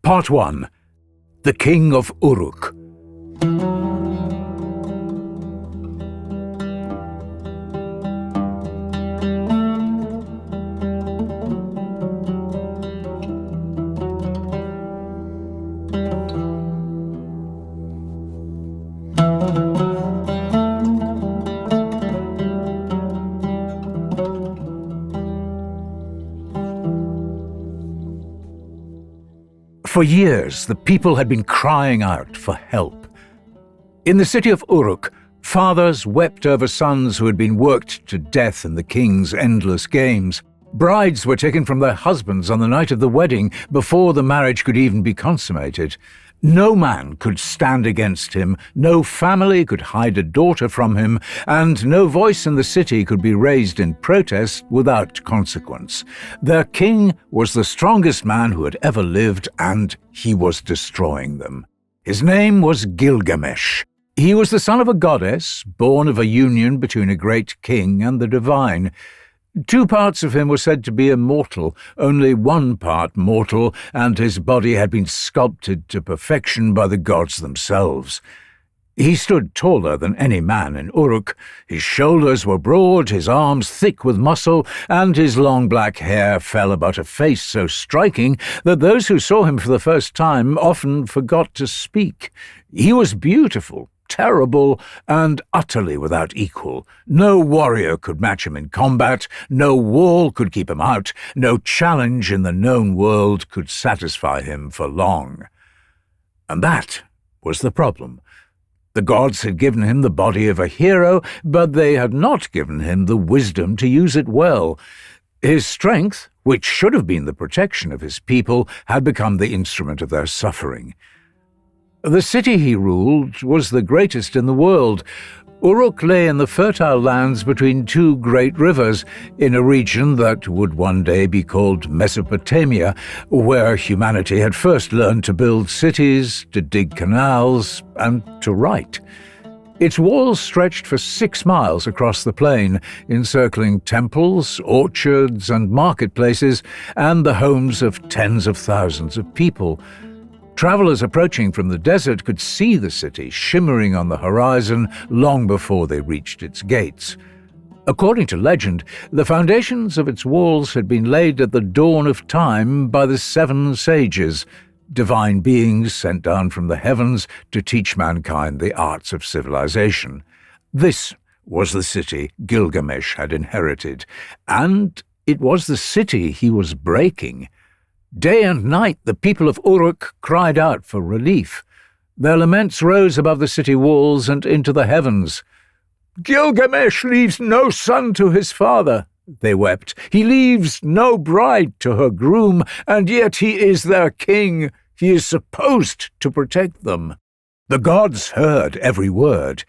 Part 1. The King of Uruk. For years, the people had been crying out for help. In the city of Uruk, fathers wept over sons who had been worked to death in the king's endless games. Brides were taken from their husbands on the night of the wedding before the marriage could even be consummated. No man could stand against him, no family could hide a daughter from him, and no voice in the city could be raised in protest without consequence. Their king was the strongest man who had ever lived, and he was destroying them. His name was Gilgamesh. He was the son of a goddess, born of a union between a great king and the divine. 2 parts of him were said to be immortal, only 1 part mortal, and his body had been sculpted to perfection by the gods themselves. He stood taller than any man in Uruk. His shoulders were broad, his arms thick with muscle, and his long black hair fell about a face so striking that those who saw him for the first time often forgot to speak. He was beautiful, terrible, and utterly without equal. No warrior could match him in combat, no wall could keep him out, no challenge in the known world could satisfy him for long. And that was the problem. The gods had given him the body of a hero, but they had not given him the wisdom to use it well. His strength, which should have been the protection of his people, had become the instrument of their suffering. The city he ruled was the greatest in the world. Uruk lay in the fertile lands between 2 great rivers, in a region that would one day be called Mesopotamia, where humanity had first learned to build cities, to dig canals, and to write. Its walls stretched for 6 miles across the plain, encircling temples, orchards, and marketplaces, and the homes of tens of thousands of people. Travelers approaching from the desert could see the city shimmering on the horizon long before they reached its gates. According to legend, the foundations of its walls had been laid at the dawn of time by the 7 sages, divine beings sent down from the heavens to teach mankind the arts of civilization. This was the city Gilgamesh had inherited, and it was the city he was breaking. Day and night the people of Uruk cried out for relief. Their laments rose above the city walls and into the heavens. "Gilgamesh leaves no son to his father," they wept. "He leaves no bride to her groom, and yet he is their king. He is supposed to protect them." The gods heard every word.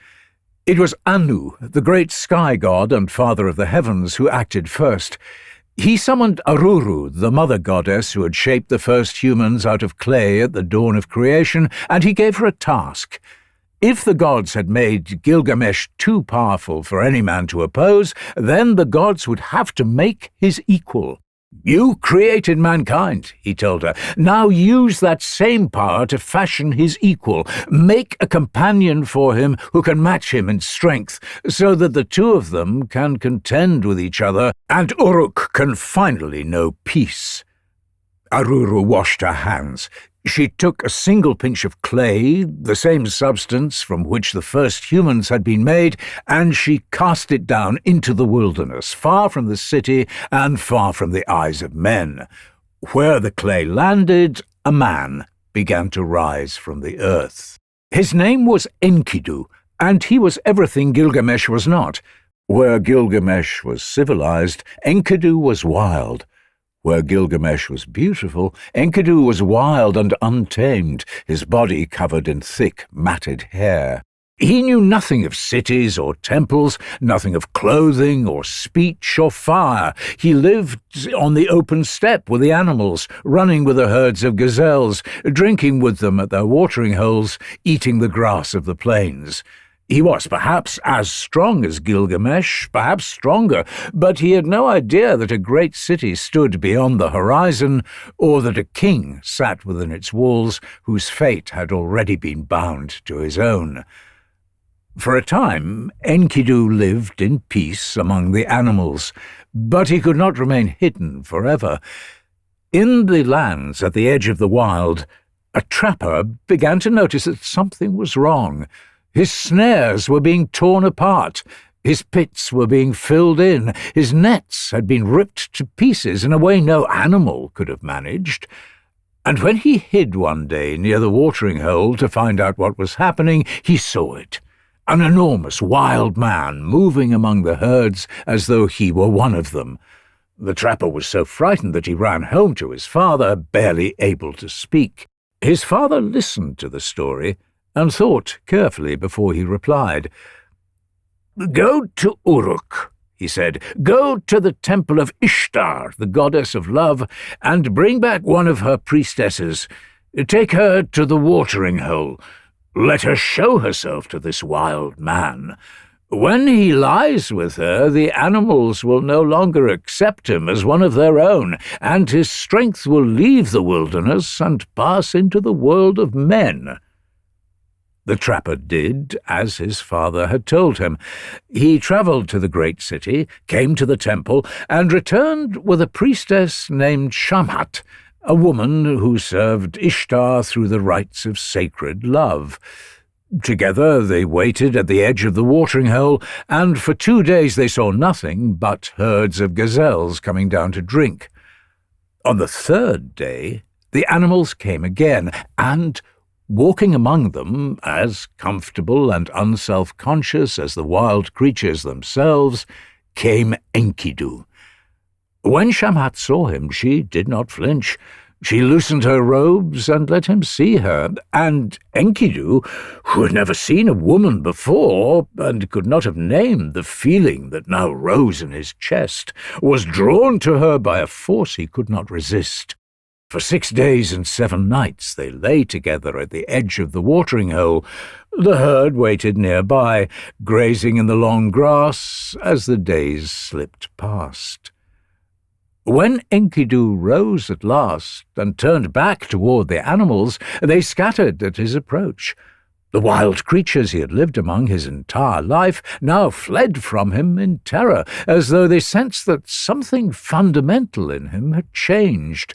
It was Anu, the great sky god and father of the heavens, who acted first. He summoned Aruru, the mother goddess who had shaped the first humans out of clay at the dawn of creation, and he gave her a task. If the gods had made Gilgamesh too powerful for any man to oppose, then the gods would have to make his equal. "You created mankind," he told her. "Now use that same power to fashion his equal. Make a companion for him who can match him in strength, so that the 2 of them can contend with each other, and Uruk can finally know peace." Aruru washed her hands. She took a single pinch of clay, the same substance from which the first humans had been made, and she cast it down into the wilderness, far from the city and far from the eyes of men. Where the clay landed, a man began to rise from the earth. His name was Enkidu, and he was everything Gilgamesh was not. Where Gilgamesh was civilized, Enkidu was wild. Where Gilgamesh was beautiful, Enkidu was wild and untamed, his body covered in thick, matted hair. He knew nothing of cities or temples, nothing of clothing or speech or fire. He lived on the open steppe with the animals, running with the herds of gazelles, drinking with them at their watering holes, eating the grass of the plains. He was perhaps as strong as Gilgamesh, perhaps stronger, but he had no idea that a great city stood beyond the horizon, or that a king sat within its walls whose fate had already been bound to his own. For a time, Enkidu lived in peace among the animals, but he could not remain hidden forever. In the lands at the edge of the wild, a trapper began to notice that something was wrong. His snares were being torn apart, his pits were being filled in, his nets had been ripped to pieces in a way no animal could have managed. And when he hid one day near the watering hole to find out what was happening, he saw it. An enormous wild man moving among the herds as though he were one of them. The trapper was so frightened that he ran home to his father, barely able to speak. His father listened to the story and thought carefully before he replied. "Go to Uruk," he said. "Go to the temple of Ishtar, the goddess of love, and bring back one of her priestesses. Take her to the watering hole. Let her show herself to this wild man. When he lies with her, the animals will no longer accept him as one of their own, and his strength will leave the wilderness and pass into the world of men." The trapper did as his father had told him. He travelled to the great city, came to the temple, and returned with a priestess named Shamhat, a woman who served Ishtar through the rites of sacred love. Together they waited at the edge of the watering hole, and for 2 days they saw nothing but herds of gazelles coming down to drink. On the 3rd day, the animals came again, and walking among them, as comfortable and unself-conscious as the wild creatures themselves, came Enkidu. When Shamhat saw him, she did not flinch. She loosened her robes and let him see her, and Enkidu, who had never seen a woman before, and could not have named the feeling that now rose in his chest, was drawn to her by a force he could not resist. For 6 days and 7 nights they lay together at the edge of the watering hole. The herd waited nearby, grazing in the long grass as the days slipped past. When Enkidu rose at last and turned back toward the animals, they scattered at his approach. The wild creatures he had lived among his entire life now fled from him in terror, as though they sensed that something fundamental in him had changed.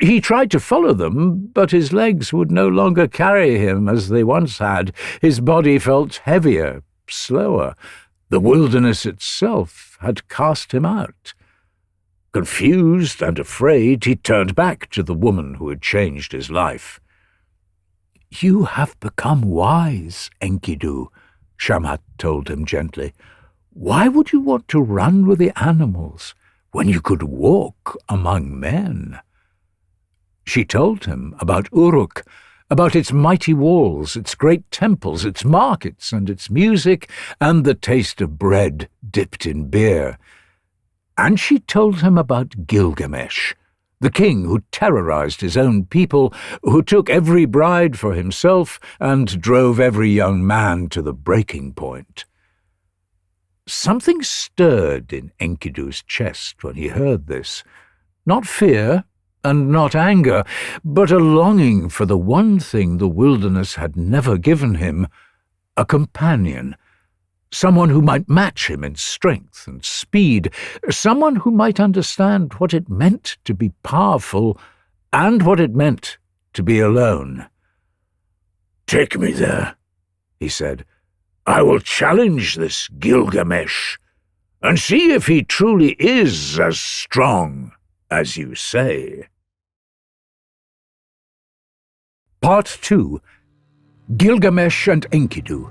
He tried to follow them, but his legs would no longer carry him as they once had. His body felt heavier, slower. The wilderness itself had cast him out. Confused and afraid, he turned back to the woman who had changed his life. "You have become wise, Enkidu," Shamhat told him gently. "Why would you want to run with the animals when you could walk among men?" She told him about Uruk, about its mighty walls, its great temples, its markets, and its music, and the taste of bread dipped in beer. And she told him about Gilgamesh, the king who terrorized his own people, who took every bride for himself and drove every young man to the breaking point. Something stirred in Enkidu's chest when he heard this. Not fear and not anger, but a longing for the one thing the wilderness had never given him, a companion. Someone who might match him in strength and speed, someone who might understand what it meant to be powerful and what it meant to be alone. "Take me there," he said. "I will challenge this Gilgamesh and see if he truly is as strong as you say." Part 2. Gilgamesh and Enkidu.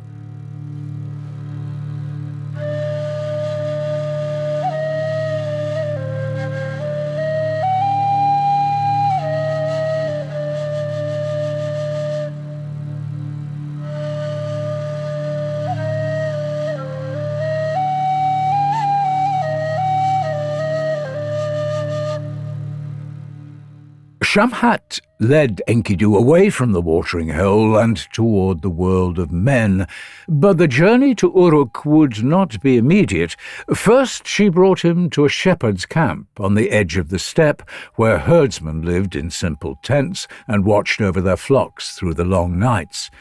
Shamhat led Enkidu away from the watering hole and toward the world of men, but the journey to Uruk would not be immediate. First she brought him to a shepherd's camp on the edge of the steppe, where herdsmen lived in simple tents and watched over their flocks through the long nights.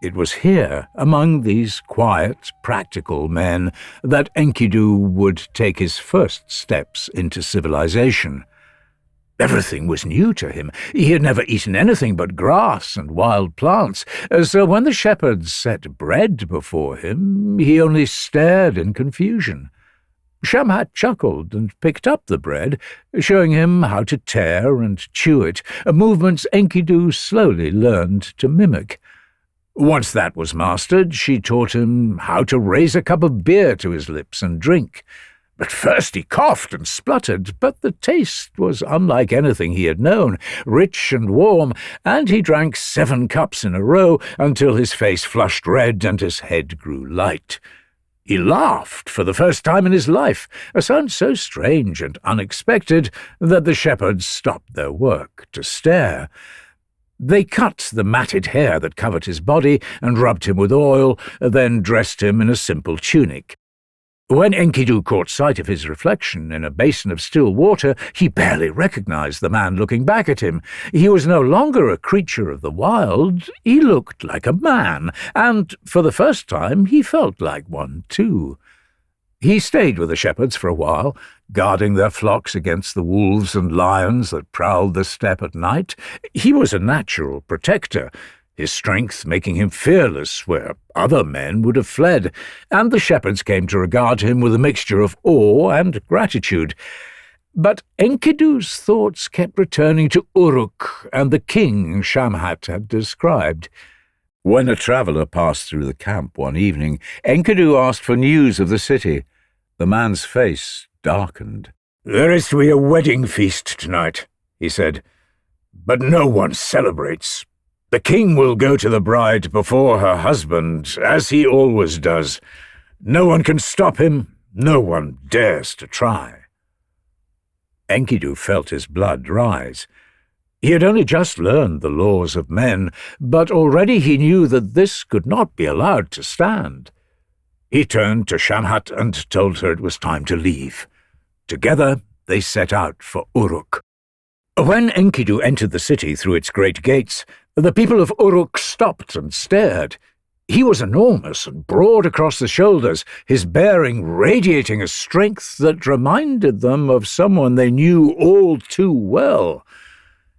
It was here, among these quiet, practical men, that Enkidu would take his first steps into civilization. Everything was new to him. He had never eaten anything but grass and wild plants, so when the shepherds set bread before him, he only stared in confusion. Shamhat chuckled and picked up the bread, showing him how to tear and chew it, movements Enkidu slowly learned to mimic. Once that was mastered, she taught him how to raise a cup of beer to his lips and drink. At first he coughed and spluttered, but the taste was unlike anything he had known, rich and warm, and he drank 7 cups in a row until his face flushed red and his head grew light. He laughed for the first time in his life, a sound so strange and unexpected that the shepherds stopped their work to stare. They cut the matted hair that covered his body and rubbed him with oil, then dressed him in a simple tunic. When Enkidu caught sight of his reflection in a basin of still water, he barely recognized the man looking back at him. He was no longer a creature of the wild. He looked like a man, and for the first time he felt like one too. He stayed with the shepherds for a while, guarding their flocks against the wolves and lions that prowled the steppe at night. He was a natural protector, his strength making him fearless where other men would have fled, and the shepherds came to regard him with a mixture of awe and gratitude. But Enkidu's thoughts kept returning to Uruk and the king Shamhat had described. When a traveller passed through the camp one evening, Enkidu asked for news of the city. The man's face darkened. "There is to be a wedding feast tonight," he said, "but no one celebrates. The king will go to the bride before her husband, as he always does. No one can stop him, no one dares to try." Enkidu felt his blood rise. He had only just learned the laws of men, but already he knew that this could not be allowed to stand. He turned to Shamhat and told her it was time to leave. Together they set out for Uruk. When Enkidu entered the city through its great gates, the people of Uruk stopped and stared. He was enormous and broad across the shoulders, his bearing radiating a strength that reminded them of someone they knew all too well.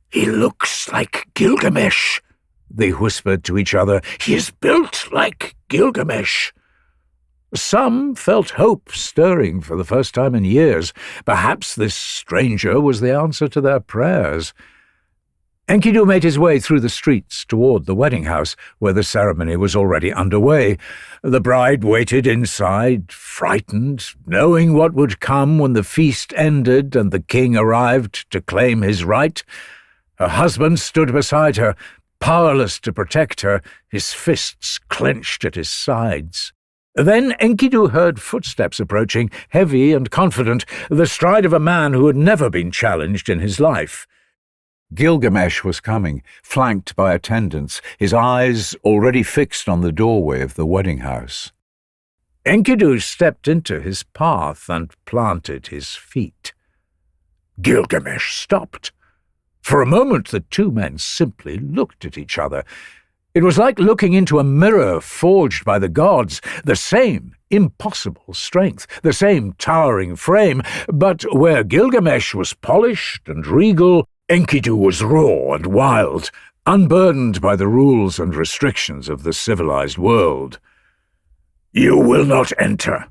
"He looks like Gilgamesh," they whispered to each other. "He is built like Gilgamesh." Some felt hope stirring for the first time in years. Perhaps this stranger was the answer to their prayers. Enkidu made his way through the streets toward the wedding house, where the ceremony was already underway. The bride waited inside, frightened, knowing what would come when the feast ended and the king arrived to claim his right. Her husband stood beside her, powerless to protect her, his fists clenched at his sides. Then Enkidu heard footsteps approaching, heavy and confident, the stride of a man who had never been challenged in his life. Gilgamesh was coming, flanked by attendants, his eyes already fixed on the doorway of the wedding house. Enkidu stepped into his path and planted his feet. Gilgamesh stopped. For a moment the two men simply looked at each other. It was like looking into a mirror forged by the gods, the same impossible strength, the same towering frame, but where Gilgamesh was polished and regal, Enkidu was raw and wild, unburdened by the rules and restrictions of the civilized world. "You will not enter,"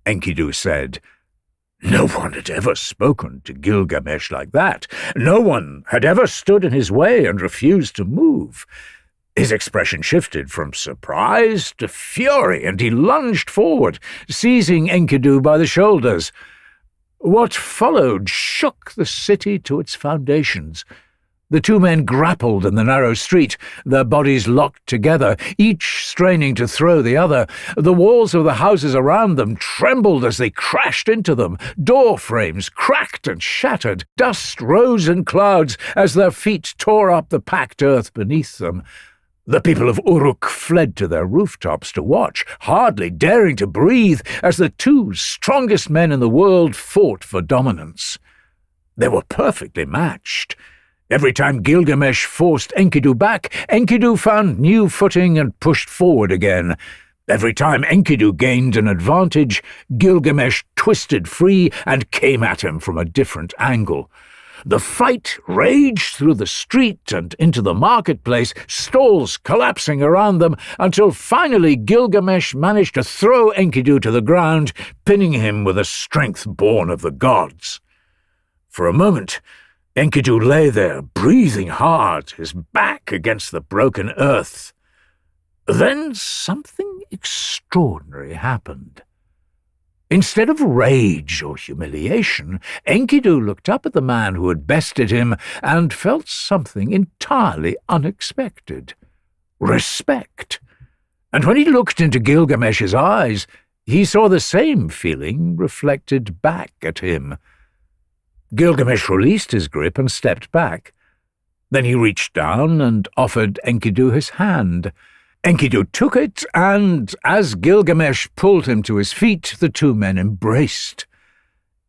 Enkidu said. No one had ever spoken to Gilgamesh like that. No one had ever stood in his way and refused to move. His expression shifted from surprise to fury, and he lunged forward, seizing Enkidu by the shoulders. What followed shook the city to its foundations. The two men grappled in the narrow street, their bodies locked together, each straining to throw the other. The walls of the houses around them trembled as they crashed into them. Door frames cracked and shattered. Dust rose in clouds as their feet tore up the packed earth beneath them. The people of Uruk fled to their rooftops to watch, hardly daring to breathe, as the two strongest men in the world fought for dominance. They were perfectly matched. Every time Gilgamesh forced Enkidu back, Enkidu found new footing and pushed forward again. Every time Enkidu gained an advantage, Gilgamesh twisted free and came at him from a different angle. The fight raged through the street and into the marketplace, stalls collapsing around them, until finally Gilgamesh managed to throw Enkidu to the ground, pinning him with a strength born of the gods. For a moment, Enkidu lay there, breathing hard, his back against the broken earth. Then something extraordinary happened. Instead of rage or humiliation, Enkidu looked up at the man who had bested him and felt something entirely unexpected. Respect. And when he looked into Gilgamesh's eyes, he saw the same feeling reflected back at him. Gilgamesh released his grip and stepped back. Then he reached down and offered Enkidu his hand. Enkidu took it, and as Gilgamesh pulled him to his feet, the two men embraced.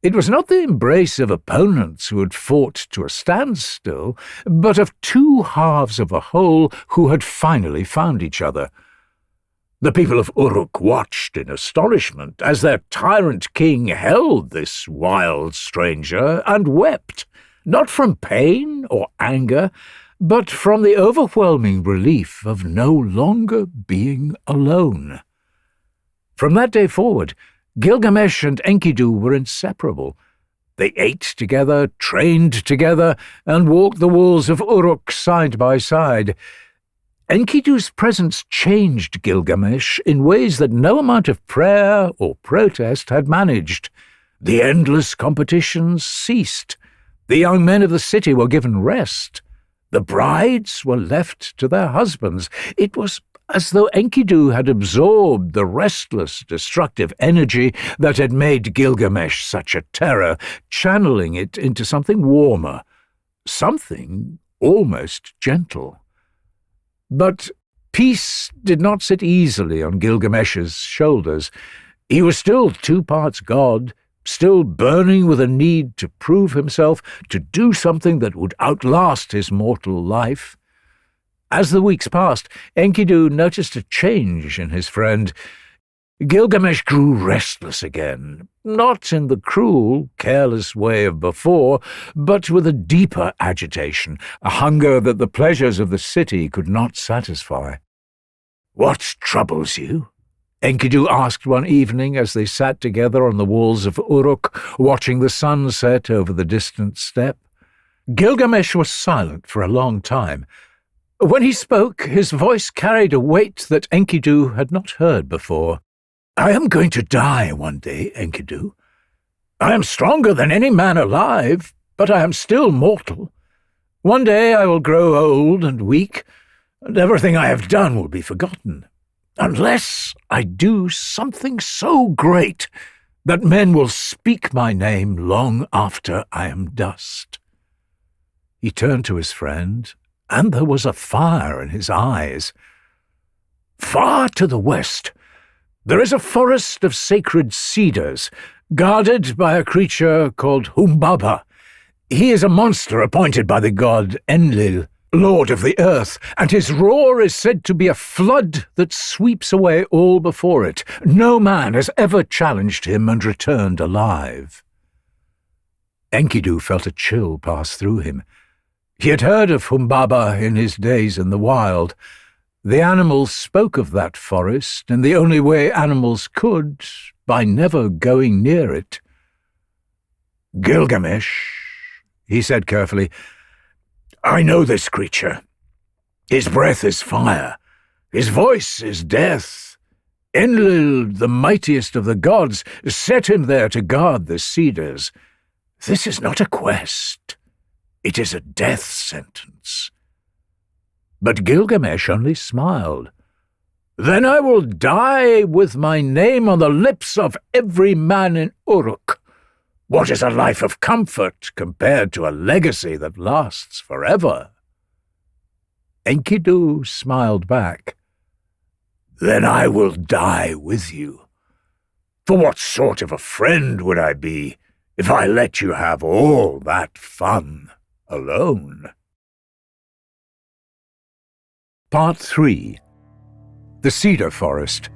It was not the embrace of opponents who had fought to a standstill, but of two halves of a whole who had finally found each other. The people of Uruk watched in astonishment as their tyrant king held this wild stranger and wept, not from pain or anger, but from the overwhelming relief of no longer being alone. From that day forward, Gilgamesh and Enkidu were inseparable. They ate together, trained together, and walked the walls of Uruk side by side. Enkidu's presence changed Gilgamesh in ways that no amount of prayer or protest had managed. The endless competitions ceased. The young men of the city were given rest. The brides were left to their husbands. It was as though Enkidu had absorbed the restless, destructive energy that had made Gilgamesh such a terror, channeling it into something warmer, something almost gentle. But peace did not sit easily on Gilgamesh's shoulders. He was still 2 parts god, still burning with a need to prove himself, to do something that would outlast his mortal life. As the weeks passed, Enkidu noticed a change in his friend. Gilgamesh grew restless again, not in the cruel, careless way of before, but with a deeper agitation, a hunger that the pleasures of the city could not satisfy. "What troubles you?" Enkidu asked one evening as they sat together on the walls of Uruk, watching the sun set over the distant steppe. Gilgamesh was silent for a long time. When he spoke, his voice carried a weight that Enkidu had not heard before. "I am going to die one day, Enkidu. I am stronger than any man alive, but I am still mortal. One day I will grow old and weak, and everything I have done will be forgotten, unless I do something so great that men will speak my name long after I am dust." He turned to his friend, and there was a fire in his eyes. "Far to the west, there is a forest of sacred cedars, guarded by a creature called Humbaba. He is a monster appointed by the god Enlil, lord of the earth, and his roar is said to be a flood that sweeps away all before it. No man has ever challenged him and returned alive." Enkidu felt a chill pass through him. He had heard of Humbaba in his days in the wild. The animals spoke of that forest in the only way animals could, by never going near it. "Gilgamesh," he said carefully, "I know this creature. His breath is fire. His voice is death. Enlil, the mightiest of the gods, set him there to guard the cedars. This is not a quest. It is a death sentence." But Gilgamesh only smiled. "Then I will die with my name on the lips of every man in Uruk. What is a life of comfort compared to a legacy that lasts forever?" Enkidu smiled back. "Then I will die with you. For what sort of a friend would I be if I let you have all that fun alone?" Part 3. The Cedar Forest.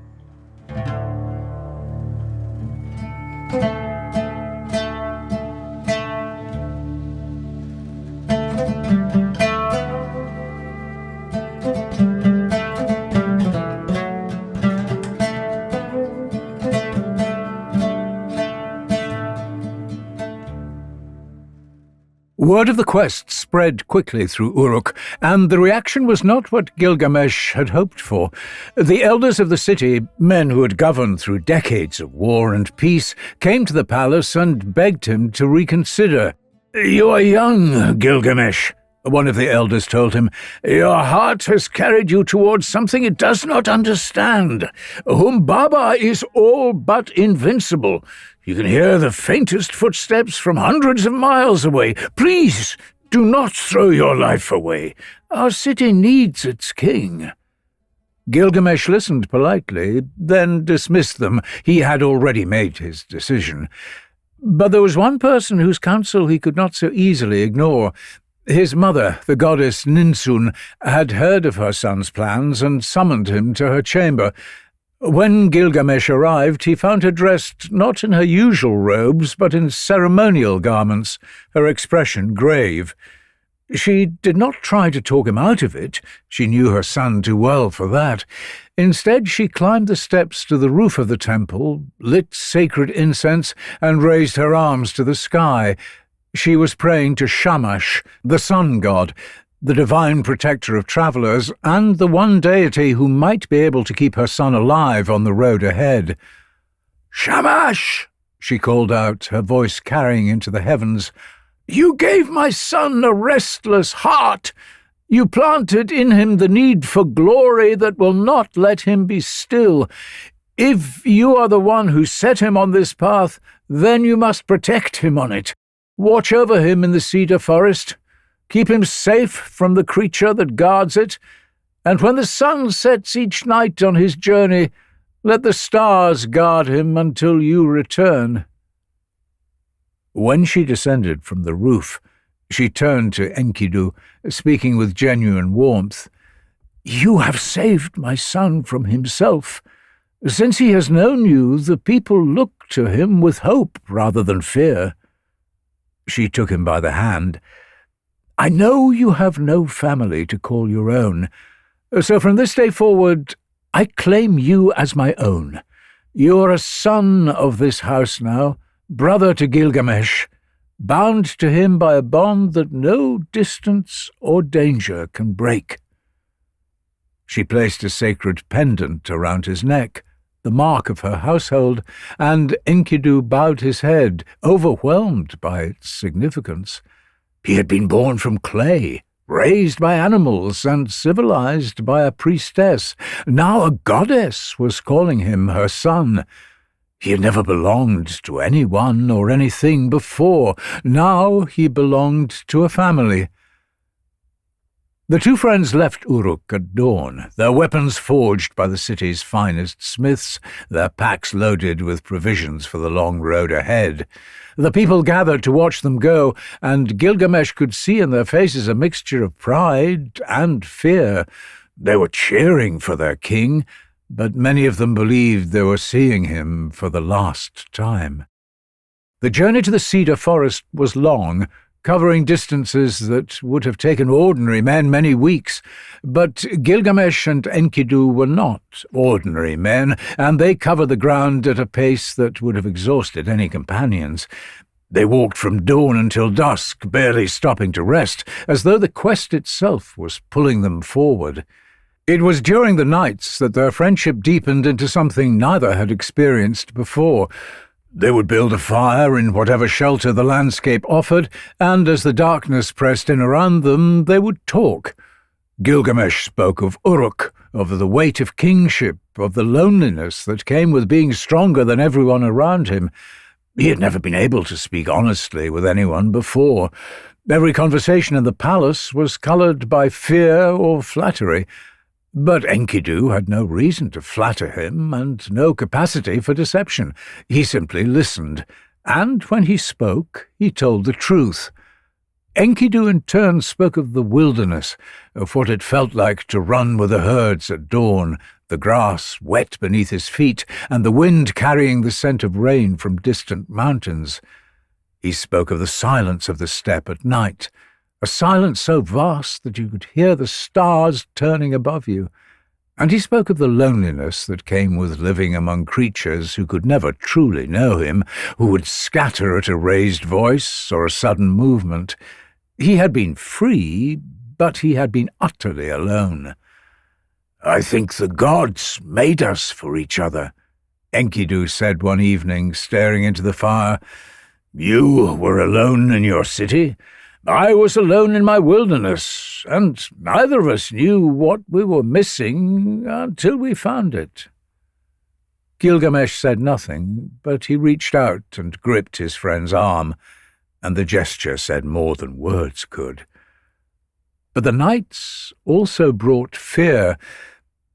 Word of the quest spread quickly through Uruk, and the reaction was not what Gilgamesh had hoped for. The elders of the city, men who had governed through decades of war and peace, came to the palace and begged him to reconsider. "You are young, Gilgamesh," one of the elders told him. "Your heart has carried you towards something it does not understand. Humbaba is all but invincible. You can hear the faintest footsteps from hundreds of miles away. Please, do not throw your life away. Our city needs its king." Gilgamesh listened politely, then dismissed them. He had already made his decision. But there was one person whose counsel he could not so easily ignore. His mother, the goddess Ninsun, had heard of her son's plans and summoned him to her chamber. When Gilgamesh arrived, he found her dressed not in her usual robes, but in ceremonial garments, her expression grave. She did not try to talk him out of it. She knew her son too well for that. Instead, she climbed the steps to the roof of the temple, lit sacred incense, and raised her arms to the sky. She was praying to Shamash, the sun god, the divine protector of travelers, and the one deity who might be able to keep her son alive on the road ahead. "Shamash!" she called out, her voice carrying into the heavens. "You gave my son a restless heart. You planted in him the need for glory that will not let him be still. If you are the one who set him on this path, then you must protect him on it. Watch over him in the Cedar Forest. Keep him safe from the creature that guards it, and when the sun sets each night on his journey, let the stars guard him until you return." When she descended from the roof, she turned to Enkidu, speaking with genuine warmth. "You have saved my son from himself. Since he has known you, the people look to him with hope rather than fear." She took him by the hand. "I know you have no family to call your own, so from this day forward, I claim you as my own. You're a son of this house now, brother to Gilgamesh, bound to him by a bond that no distance or danger can break." She placed a sacred pendant around his neck, the mark of her household, and Enkidu bowed his head, overwhelmed by its significance. He had been born from clay, raised by animals, and civilized by a priestess. Now a goddess was calling him her son. He had never belonged to anyone or anything before. Now he belonged to a family. The two friends left Uruk at dawn, their weapons forged by the city's finest smiths, their packs loaded with provisions for the long road ahead. The people gathered to watch them go, and Gilgamesh could see in their faces a mixture of pride and fear. They were cheering for their king, but many of them believed they were seeing him for the last time. The journey to the Cedar Forest was long, covering distances that would have taken ordinary men many weeks. But Gilgamesh and Enkidu were not ordinary men, and they covered the ground at a pace that would have exhausted any companions. They walked from dawn until dusk, barely stopping to rest, as though the quest itself was pulling them forward. It was during the nights that their friendship deepened into something neither had experienced before. They would build a fire in whatever shelter the landscape offered, and as the darkness pressed in around them, they would talk. Gilgamesh spoke of Uruk, of the weight of kingship, of the loneliness that came with being stronger than everyone around him. He had never been able to speak honestly with anyone before. Every conversation in the palace was coloured by fear or flattery. But Enkidu had no reason to flatter him and no capacity for deception. He simply listened, and when he spoke, he told the truth. Enkidu in turn spoke of the wilderness, of what it felt like to run with the herds at dawn, the grass wet beneath his feet, and the wind carrying the scent of rain from distant mountains. He spoke of the silence of the steppe at night, a silence so vast that you could hear the stars turning above you. And he spoke of the loneliness that came with living among creatures who could never truly know him, who would scatter at a raised voice or a sudden movement. He had been free, but he had been utterly alone. "I think the gods made us for each other," Enkidu said one evening, staring into the fire. "You were alone in your city. I was alone in my wilderness, and neither of us knew what we were missing until we found it." Gilgamesh said nothing, but he reached out and gripped his friend's arm, and the gesture said more than words could. But the nights also brought fear.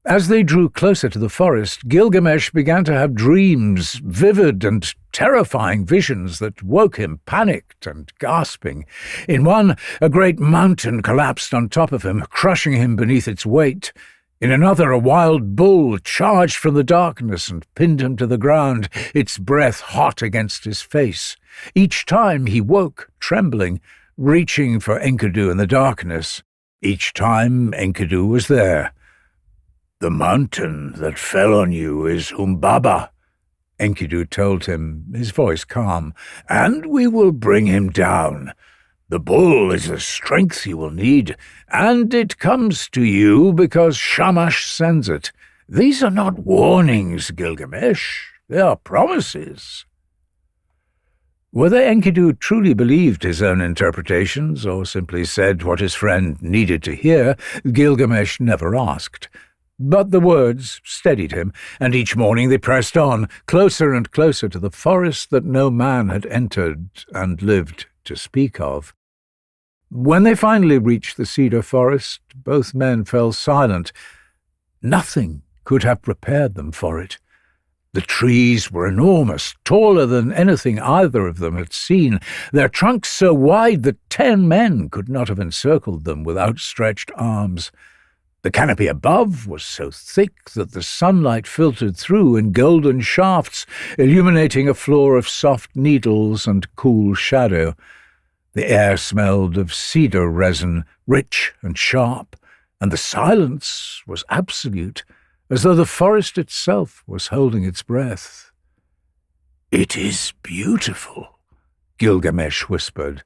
As they drew closer to the forest, Gilgamesh began to have dreams, vivid and terrifying visions that woke him panicked and gasping. In one, a great mountain collapsed on top of him, crushing him beneath its weight. In another, a wild bull charged from the darkness and pinned him to the ground, its breath hot against his face. Each time he woke, trembling, reaching for Enkidu in the darkness. Each time Enkidu was there. "The mountain that fell on you is Humbaba," Enkidu told him, his voice calm, "and we will bring him down. The bull is the strength you will need, and it comes to you because Shamash sends it. These are not warnings, Gilgamesh. They are promises." Whether Enkidu truly believed his own interpretations or simply said what his friend needed to hear, Gilgamesh never asked. But the words steadied him, and each morning they pressed on, closer and closer to the forest that no man had entered and lived to speak of. When they finally reached the Cedar Forest, both men fell silent. Nothing could have prepared them for it. The trees were enormous, taller than anything either of them had seen, their trunks so wide that 10 men could not have encircled them with outstretched arms. The canopy above was so thick that the sunlight filtered through in golden shafts, illuminating a floor of soft needles and cool shadow. The air smelled of cedar resin, rich and sharp, and the silence was absolute, as though the forest itself was holding its breath. "It is beautiful," Gilgamesh whispered.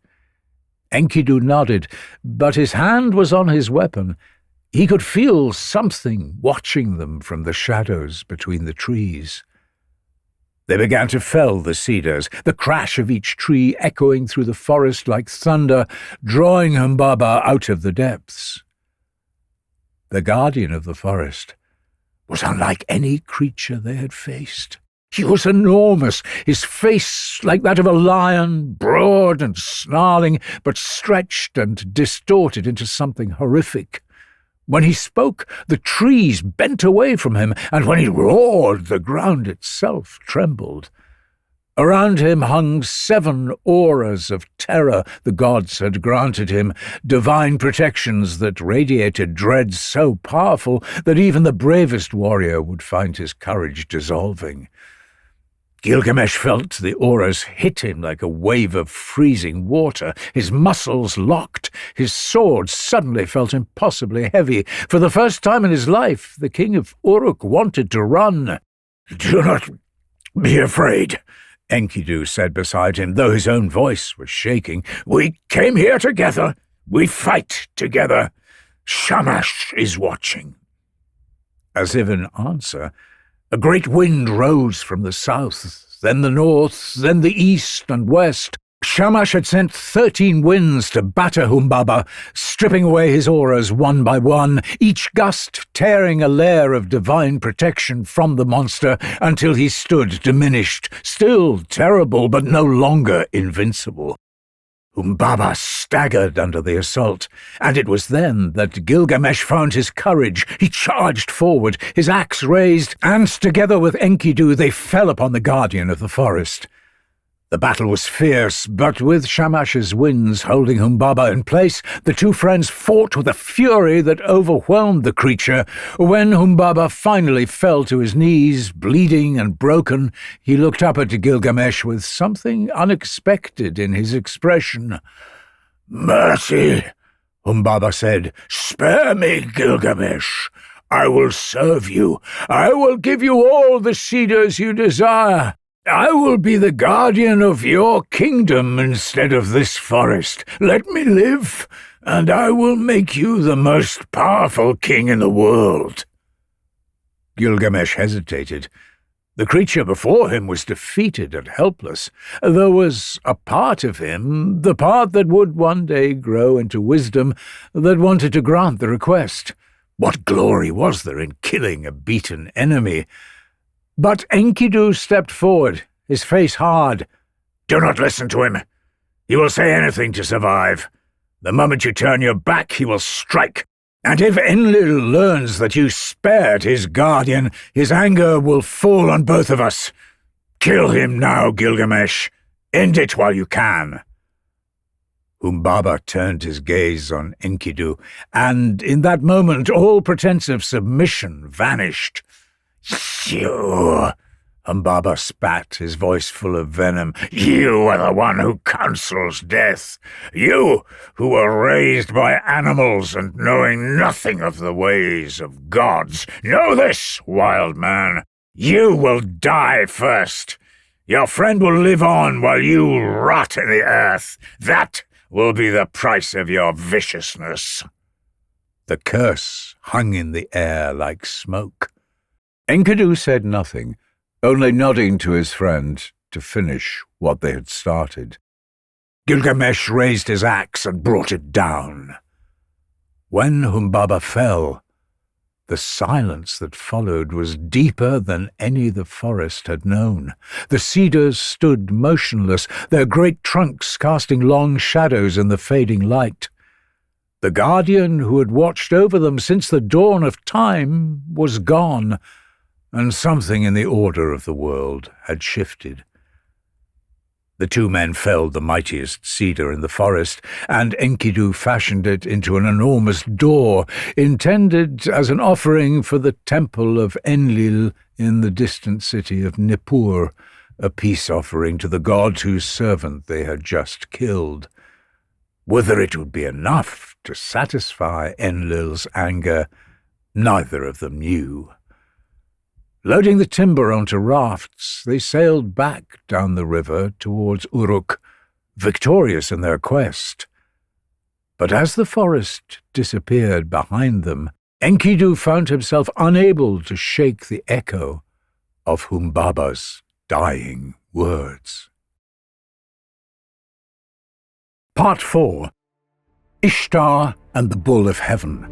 Enkidu nodded, but his hand was on his weapon. He could feel something watching them from the shadows between the trees. They began to fell the cedars, the crash of each tree echoing through the forest like thunder, drawing Humbaba out of the depths. The guardian of the forest was unlike any creature they had faced. He was enormous, his face like that of a lion, broad and snarling, but stretched and distorted into something horrific. When he spoke, the trees bent away from him, and when he roared, the ground itself trembled. Around him hung 7 auras of terror the gods had granted him, divine protections that radiated dread so powerful that even the bravest warrior would find his courage dissolving. Gilgamesh felt the auras hit him like a wave of freezing water. His muscles locked. His sword suddenly felt impossibly heavy. For the first time in his life, the king of Uruk wanted to run. "Do not be afraid," Enkidu said beside him, though his own voice was shaking. "We came here together. We fight together. Shamash is watching." As if in answer, a great wind rose from the south. then the north, then the east and west. Shamash had sent 13 winds to batter Humbaba, stripping away his auras one by one, each gust tearing a layer of divine protection from the monster until he stood diminished, still terrible but no longer invincible. Humbaba staggered under the assault, and it was then that Gilgamesh found his courage. He charged forward, his axe raised, and together with Enkidu they fell upon the guardian of the forest. The battle was fierce, but with Shamash's winds holding Humbaba in place, the two friends fought with a fury that overwhelmed the creature. When Humbaba finally fell to his knees, bleeding and broken, he looked up at Gilgamesh with something unexpected in his expression. "Mercy," Humbaba said. "Spare me, Gilgamesh. I will serve you. I will give you all the cedars you desire. I will be the guardian of your kingdom instead of this forest. Let me live, and I will make you the most powerful king in the world." Gilgamesh hesitated. The creature before him was defeated and helpless. There was a part of him, the part that would one day grow into wisdom, that wanted to grant the request. What glory was there in killing a beaten enemy? But Enkidu stepped forward, his face hard. "Do not listen to him. He will say anything to survive. The moment you turn your back, he will strike. And if Enlil learns that you spared his guardian, his anger will fall on both of us. Kill him now, Gilgamesh. End it while you can." Humbaba turned his gaze on Enkidu, and in that moment all pretense of submission vanished. "You," Humbaba spat, his voice full of venom. "You are the one who counsels death. You, who were raised by animals and knowing nothing of the ways of gods. Know this, wild man. You will die first. Your friend will live on while you rot in the earth. That will be the price of your viciousness." The curse hung in the air like smoke. Enkidu said nothing, only nodding to his friend to finish what they had started. Gilgamesh raised his axe and brought it down. When Humbaba fell, the silence that followed was deeper than any the forest had known. The cedars stood motionless, their great trunks casting long shadows in the fading light. The guardian who had watched over them since the dawn of time was gone, and something in the order of the world had shifted. The two men felled the mightiest cedar in the forest, and Enkidu fashioned it into an enormous door, intended as an offering for the temple of Enlil in the distant city of Nippur, a peace offering to the god whose servant they had just killed. Whether it would be enough to satisfy Enlil's anger, neither of them knew. Loading the timber onto rafts, they sailed back down the river towards Uruk, victorious in their quest. But as the forest disappeared behind them, Enkidu found himself unable to shake the echo of Humbaba's dying words. Part 4. Ishtar and the Bull of Heaven.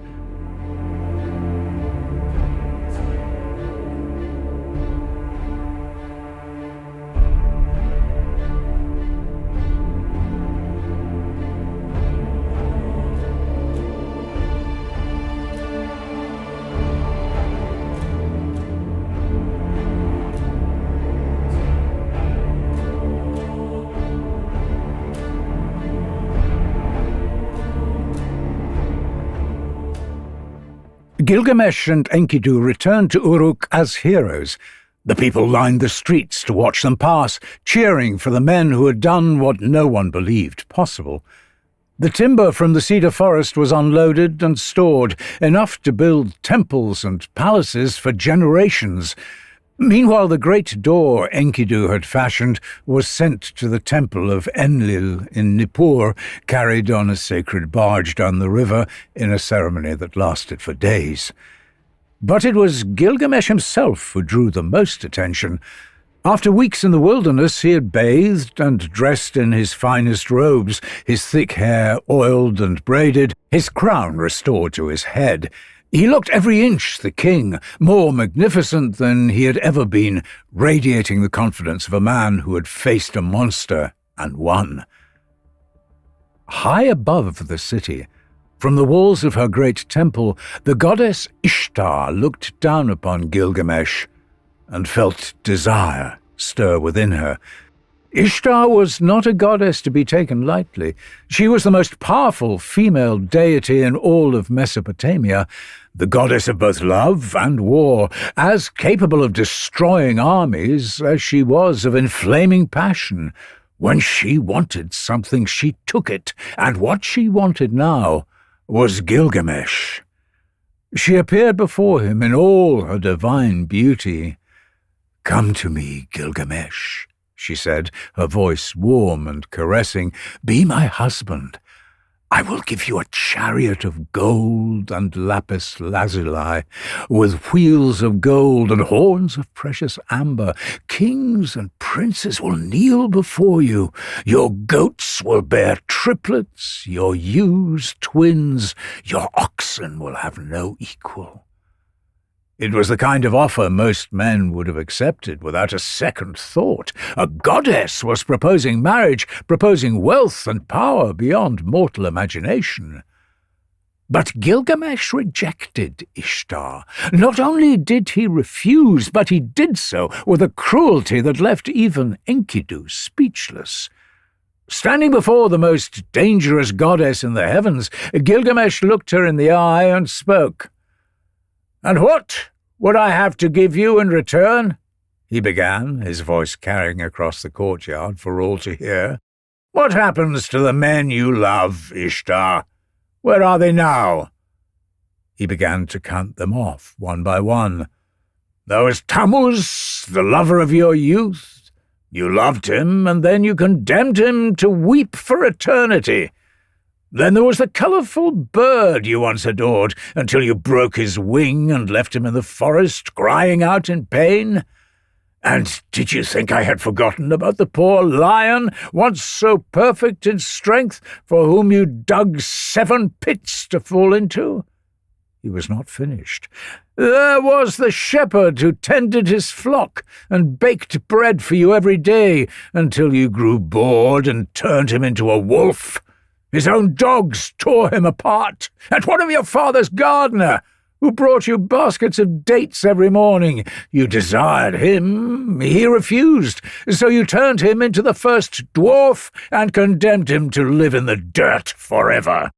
Gilgamesh and Enkidu returned to Uruk as heroes. The people lined the streets to watch them pass, cheering for the men who had done what no one believed possible. The timber from the Cedar Forest was unloaded and stored, enough to build temples and palaces for generations. Meanwhile, the great door Enkidu had fashioned was sent to the temple of Enlil in Nippur, carried on a sacred barge down the river in a ceremony that lasted for days. But it was Gilgamesh himself who drew the most attention. After weeks in the wilderness, he had bathed and dressed in his finest robes, his thick hair oiled and braided, his crown restored to his head. He looked every inch the king, more magnificent than he had ever been, radiating the confidence of a man who had faced a monster and won. High above the city, from the walls of her great temple, the goddess Ishtar looked down upon Gilgamesh and felt desire stir within her. Ishtar was not a goddess to be taken lightly. She was the most powerful female deity in all of Mesopotamia, the goddess of both love and war, as capable of destroying armies as she was of inflaming passion. When she wanted something, she took it, and what she wanted now was Gilgamesh. She appeared before him in all her divine beauty. "Come to me, Gilgamesh," she said, her voice warm and caressing. "Be my husband. I will give you a chariot of gold and lapis lazuli, with wheels of gold and horns of precious amber. Kings and princes will kneel before you. Your goats will bear triplets, your ewes twins, your oxen will have no equal." It was the kind of offer most men would have accepted without a second thought. A goddess was proposing marriage, proposing wealth and power beyond mortal imagination. But Gilgamesh rejected Ishtar. Not only did he refuse, but he did so with a cruelty that left even Enkidu speechless. Standing before the most dangerous goddess in the heavens, Gilgamesh looked her in the eye and spoke. "And what would I have to give you in return?" he began, his voice carrying across the courtyard for all to hear. "What happens to the men you love, Ishtar? Where are they now?" He began to count them off, one by one. "There was Tammuz, the lover of your youth. You loved him, and then you condemned him to weep for eternity. Then there was the colourful bird you once adored, until you broke his wing and left him in the forest, crying out in pain. And did you think I had forgotten about the poor lion, once so perfect in strength, for whom you dug 7 pits to fall into?" He was not finished. "There was the shepherd who tended his flock and baked bread for you every day, until you grew bored and turned him into a wolf. His own dogs tore him apart. And what of your father's gardener, who brought you baskets of dates every morning? You desired him, he refused, so you turned him into the first dwarf and condemned him to live in the dirt forever."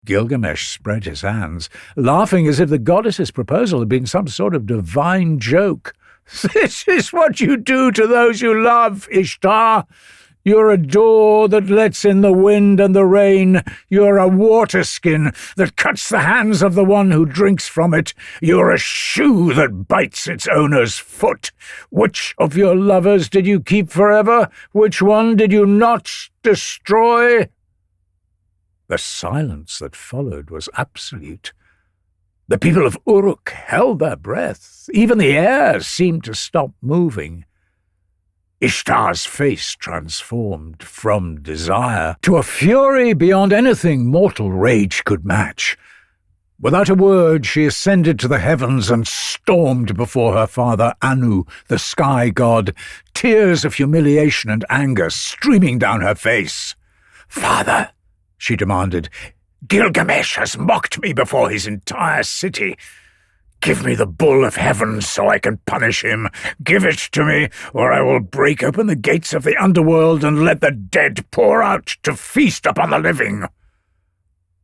Gilgamesh spread his hands, laughing as if the goddess's proposal had been some sort of divine joke. "This is what you do to those you love, Ishtar. You're a door that lets in the wind and the rain. You're a waterskin that cuts the hands of the one who drinks from it. You're a shoe that bites its owner's foot. Which of your lovers did you keep forever? Which one did you not destroy?" The silence that followed was absolute. The people of Uruk held their breath. Even the air seemed to stop moving. Ishtar's face transformed from desire to a fury beyond anything mortal rage could match. Without a word, she ascended to the heavens and stormed before her father Anu, the sky god, tears of humiliation and anger streaming down her face. "Father," she demanded, "Gilgamesh has mocked me before his entire city. Give me the bull of heaven so I can punish him. Give it to me, or I will break open the gates of the underworld and let the dead pour out to feast upon the living."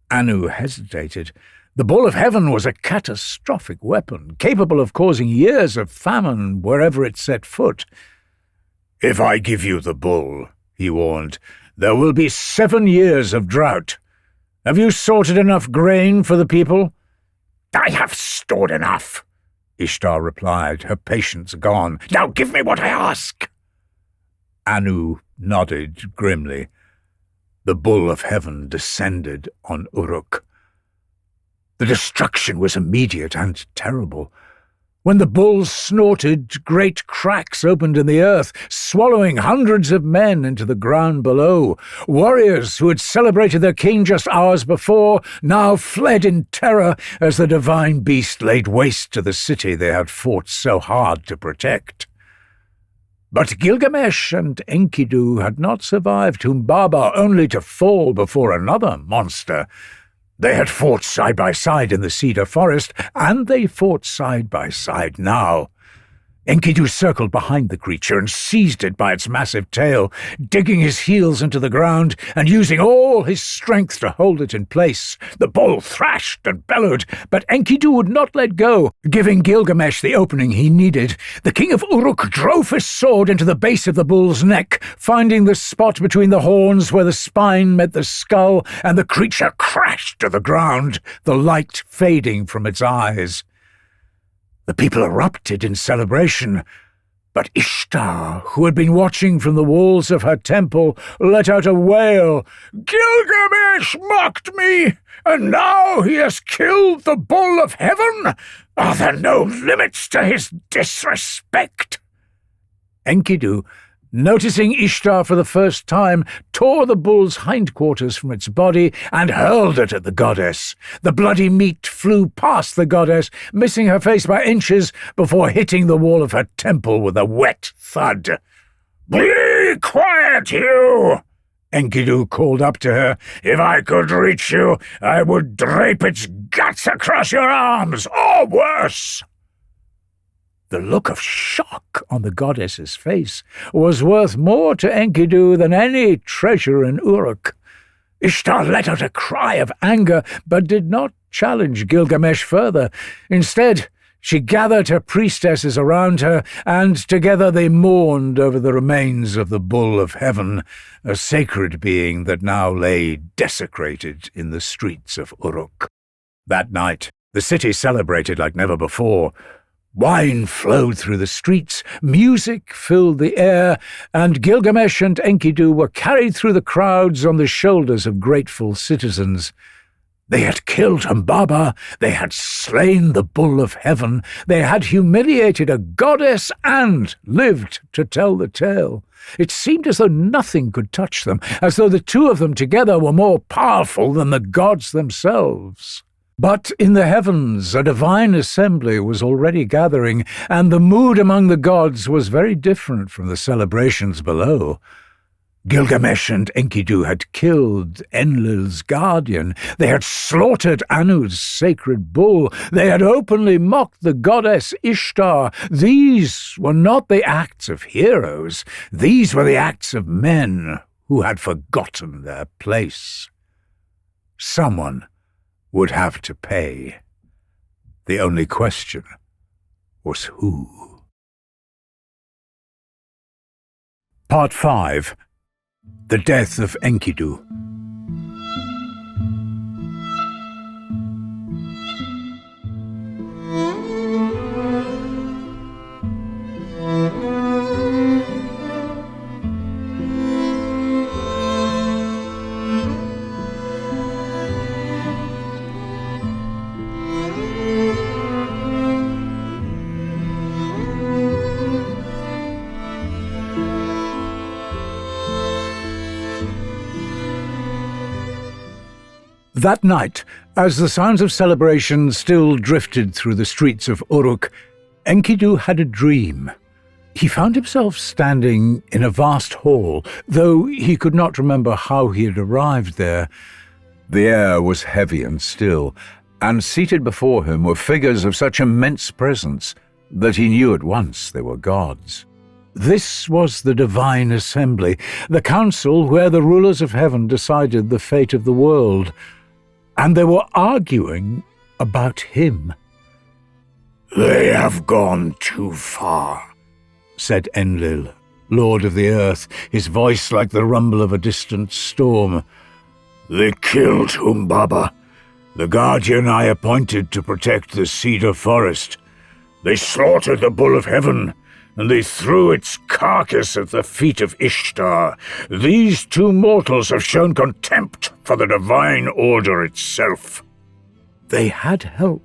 Anu hesitated. The bull of heaven was a catastrophic weapon, capable of causing years of famine wherever it set foot. "If I give you the bull," he warned, "there will be 7 years of drought. Have you sorted enough grain for the people?" "I have stored enough," Ishtar replied, her patience gone. "Now give me what I ask." Anu nodded grimly. The bull of heaven descended on Uruk. The destruction was immediate and terrible. When the bulls snorted, great cracks opened in the earth, swallowing hundreds of men into the ground below. Warriors who had celebrated their king just hours before now fled in terror as the divine beast laid waste to the city they had fought so hard to protect. But Gilgamesh and Enkidu had not survived Humbaba only to fall before another monster. They had fought side by side in the Cedar Forest, and they fought side by side now. Enkidu circled behind the creature and seized it by its massive tail, digging his heels into the ground and using all his strength to hold it in place. The bull thrashed and bellowed, but Enkidu would not let go, giving Gilgamesh the opening he needed. The king of Uruk drove his sword into the base of the bull's neck, finding the spot between the horns where the spine met the skull, and the creature crashed to the ground, the light fading from its eyes. The people erupted in celebration, but Ishtar, who had been watching from the walls of her temple, let out a wail. "Gilgamesh mocked me, and now he has killed the bull of heaven! Are there no limits to his disrespect?" Enkidu, noticing Ishtar for the first time, tore the bull's hindquarters from its body and hurled it at the goddess. The bloody meat flew past the goddess, missing her face by inches before hitting the wall of her temple with a wet thud. "Be quiet, you!" Enkidu called up to her. "If I could reach you, I would drape its guts across your arms, or worse." The look of shock on the goddess's face was worth more to Enkidu than any treasure in Uruk. Ishtar let out a cry of anger, but did not challenge Gilgamesh further. Instead, she gathered her priestesses around her, and together they mourned over the remains of the bull of heaven, a sacred being that now lay desecrated in the streets of Uruk. That night, the city celebrated like never before. Wine flowed through the streets, music filled the air, and Gilgamesh and Enkidu were carried through the crowds on the shoulders of grateful citizens. They had killed Humbaba, they had slain the bull of heaven, they had humiliated a goddess and lived to tell the tale. It seemed as though nothing could touch them, as though the two of them together were more powerful than the gods themselves. But in the heavens a divine assembly was already gathering, and the mood among the gods was very different from the celebrations below. Gilgamesh and Enkidu had killed Enlil's guardian. They had slaughtered Anu's sacred bull. They had openly mocked the goddess Ishtar. These were not the acts of heroes. These were the acts of men who had forgotten their place. Someone would have to pay. The only question was who. Part 5. The Death of Enkidu. That night, as the sounds of celebration still drifted through the streets of Uruk, Enkidu had a dream. He found himself standing in a vast hall, though he could not remember how he had arrived there. The air was heavy and still, and seated before him were figures of such immense presence that he knew at once they were gods. This was the divine assembly, the council where the rulers of heaven decided the fate of the world. And they were arguing about him. "They have gone too far," said Enlil, lord of the earth, his voice like the rumble of a distant storm. "They killed Humbaba, the guardian I appointed to protect the Cedar Forest. They slaughtered the bull of heaven, and they threw its carcass at the feet of Ishtar. These two mortals have shown contempt for the divine order itself." They had help.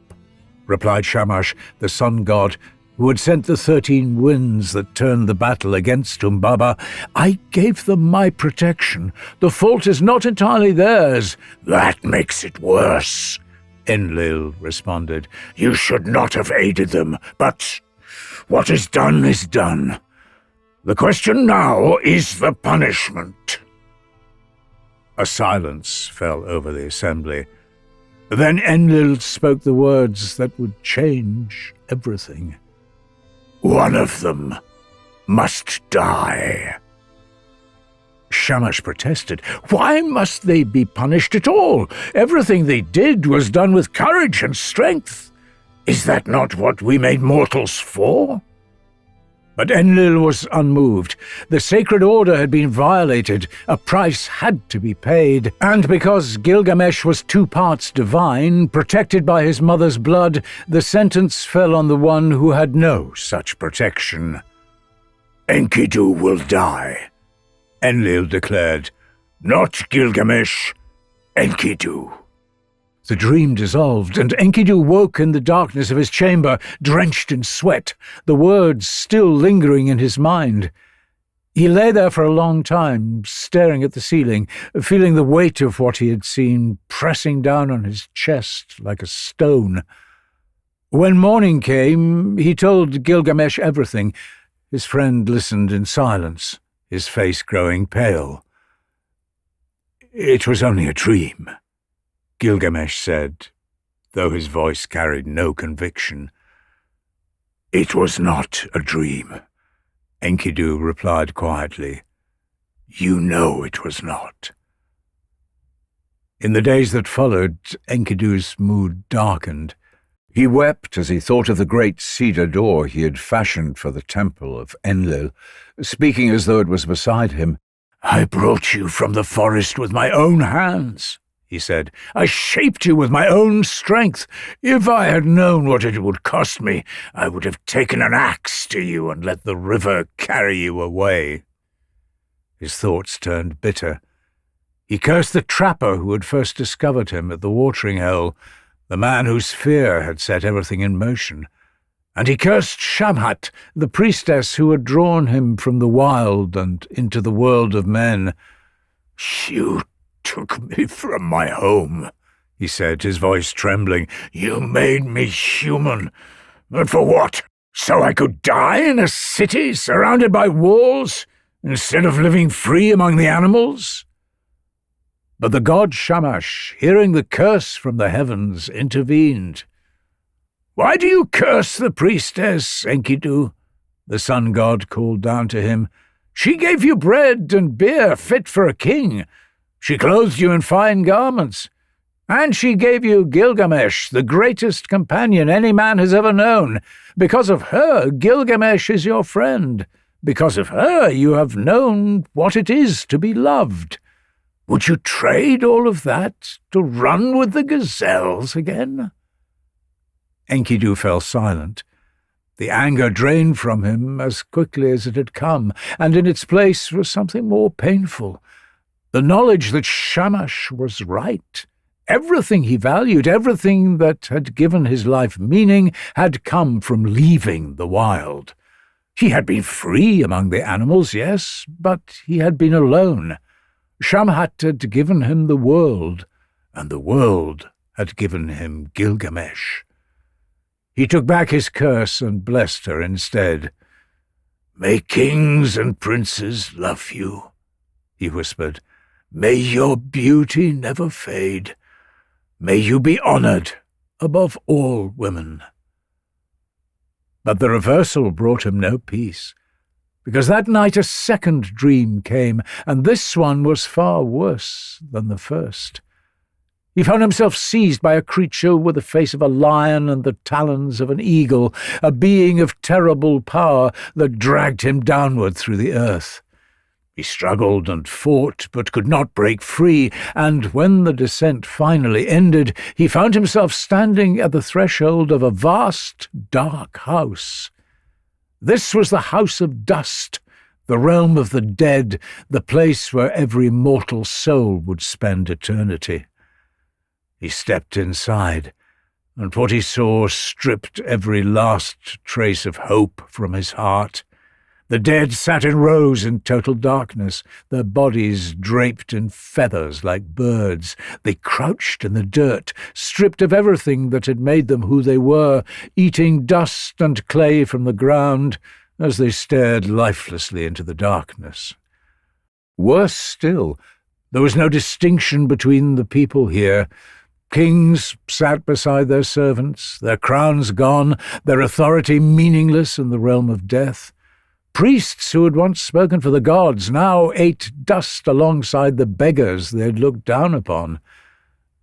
replied Shamash, the sun god, who had sent the 13 winds that turned the battle against Humbaba. "I gave them my protection. The fault is not entirely theirs." "That makes it worse," Enlil responded. "You should not have aided them, but what is done is done. The question now is the punishment." A silence fell over the assembly. Then Enlil spoke the words that would change everything. "One of them must die." Shamash protested. "Why must they be punished at all? Everything they did was done with courage and strength. Is that not what we made mortals for?" But Enlil was unmoved. The sacred order had been violated, a price had to be paid, and because Gilgamesh was 2 parts divine, protected by his mother's blood, the sentence fell on the one who had no such protection. "Enkidu will die," Enlil declared. "Not Gilgamesh, Enkidu." The dream dissolved, and Enkidu woke in the darkness of his chamber, drenched in sweat, the words still lingering in his mind. He lay there for a long time, staring at the ceiling, feeling the weight of what he had seen pressing down on his chest like a stone. When morning came, he told Gilgamesh everything. His friend listened in silence, his face growing pale. "It was only a dream," Gilgamesh said, though his voice carried no conviction. "It was not a dream," Enkidu replied quietly. "You know it was not." In the days that followed, Enkidu's mood darkened. He wept as he thought of the great cedar door he had fashioned for the temple of Enlil, speaking as though it was beside him. "I brought you from the forest with my own hands," he said. "I shaped you with my own strength. If I had known what it would cost me, I would have taken an axe to you and let the river carry you away." His thoughts turned bitter. He cursed the trapper who had first discovered him at the watering hole, the man whose fear had set everything in motion. And he cursed Shamhat, the priestess who had drawn him from the wild and into the world of men. "You took me from my home," he said, his voice trembling. "You made me human. But for what? So I could die in a city surrounded by walls, instead of living free among the animals?" But the god Shamash, hearing the curse from the heavens, intervened. "Why do you curse the priestess, Enkidu?" the sun god called down to him. "She gave you bread and beer fit for a king. She clothed you in fine garments. And she gave you Gilgamesh, the greatest companion any man has ever known. Because of her, Gilgamesh is your friend. Because of her, you have known what it is to be loved. Would you trade all of that to run with the gazelles again?" Enkidu fell silent. The anger drained from him as quickly as it had come, and in its place was something more painful. The knowledge that Shamash was right. Everything he valued, everything that had given his life meaning, had come from leaving the wild. He had been free among the animals, yes, but he had been alone. Shamhat had given him the world, and the world had given him Gilgamesh. He took back his curse and blessed her instead. "May kings and princes love you," he whispered. "May your beauty never fade. May you be honored above all women." But the reversal brought him no peace, because that night a second dream came, and this one was far worse than the first. He found himself seized by a creature with the face of a lion and the talons of an eagle, a being of terrible power that dragged him downward through the earth. He struggled and fought, but could not break free, and when the descent finally ended, he found himself standing at the threshold of a vast, dark house. This was the House of Dust, the realm of the dead, the place where every mortal soul would spend eternity. He stepped inside, and what he saw stripped every last trace of hope from his heart. The dead sat in rows in total darkness, their bodies draped in feathers like birds. They crouched in the dirt, stripped of everything that had made them who they were, eating dust and clay from the ground as they stared lifelessly into the darkness. Worse still, there was no distinction between the people here. Kings sat beside their servants, their crowns gone, their authority meaningless in the realm of death. Priests who had once spoken for the gods now ate dust alongside the beggars they had looked down upon.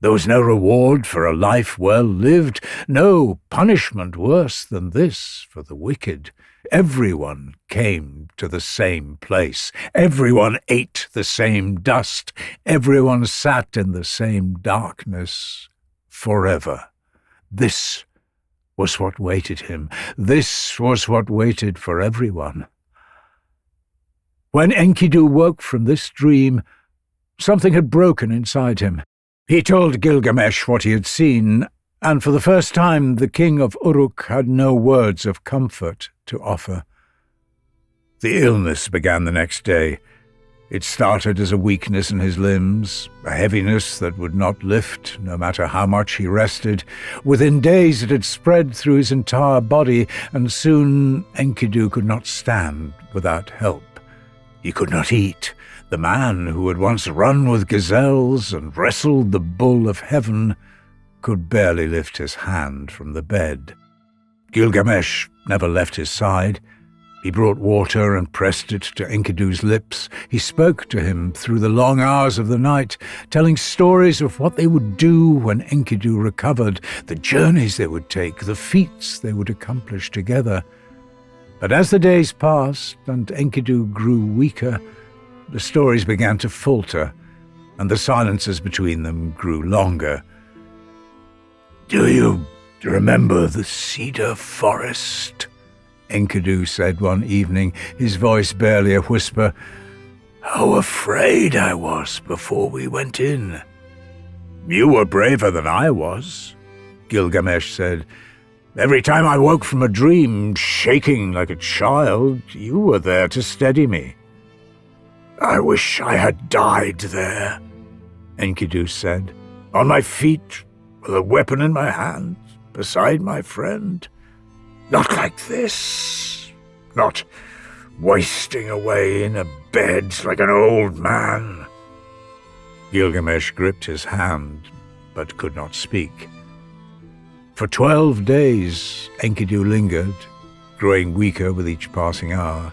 There was no reward for a life well lived, no punishment worse than this for the wicked. Everyone came to the same place. Everyone ate the same dust. Everyone sat in the same darkness forever. This was what waited him. This was what waited for everyone. When Enkidu woke from this dream, something had broken inside him. He told Gilgamesh what he had seen, and for the first time the king of Uruk had no words of comfort to offer. The illness began the next day. It started as a weakness in his limbs, a heaviness that would not lift no matter how much he rested. Within days it had spread through his entire body, and soon Enkidu could not stand without help. He could not eat. The man who had once run with gazelles and wrestled the bull of heaven could barely lift his hand from the bed. Gilgamesh never left his side. He brought water and pressed it to Enkidu's lips. He spoke to him through the long hours of the night, telling stories of what they would do when Enkidu recovered, the journeys they would take, the feats they would accomplish together. But as the days passed and Enkidu grew weaker, the stories began to falter, and the silences between them grew longer. "Do you remember the Cedar Forest?" Enkidu said one evening, his voice barely a whisper. "How afraid I was before we went in." "You were braver than I was," Gilgamesh said. "Every time I woke from a dream, shaking like a child, you were there to steady me." "I wish I had died there," Enkidu said, "on my feet, with a weapon in my hand, beside my friend. Not like this, not wasting away in a bed like an old man." Gilgamesh gripped his hand, but could not speak. For 12 days, Enkidu lingered, growing weaker with each passing hour.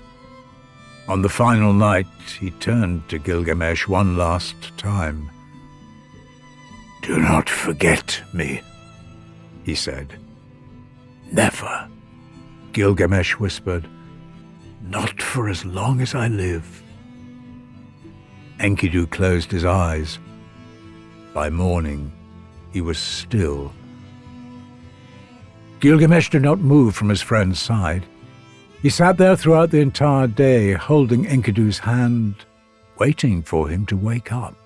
On the final night, he turned to Gilgamesh one last time. "Do not forget me," he said. "Never," Gilgamesh whispered. "Not for as long as I live." Enkidu closed his eyes. By morning, he was still. Gilgamesh did not move from his friend's side. He sat there throughout the entire day, holding Enkidu's hand, waiting for him to wake up.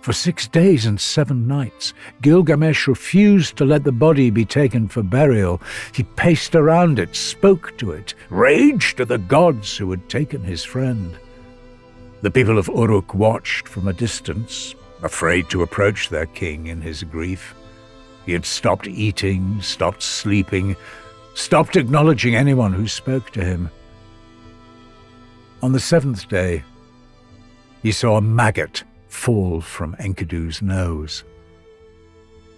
For 6 days and 7 nights, Gilgamesh refused to let the body be taken for burial. He paced around it, spoke to it, raged at the gods who had taken his friend. The people of Uruk watched from a distance, afraid to approach their king in his grief. He had stopped eating, stopped sleeping, stopped acknowledging anyone who spoke to him. On the 7th day, he saw a maggot fall from Enkidu's nose.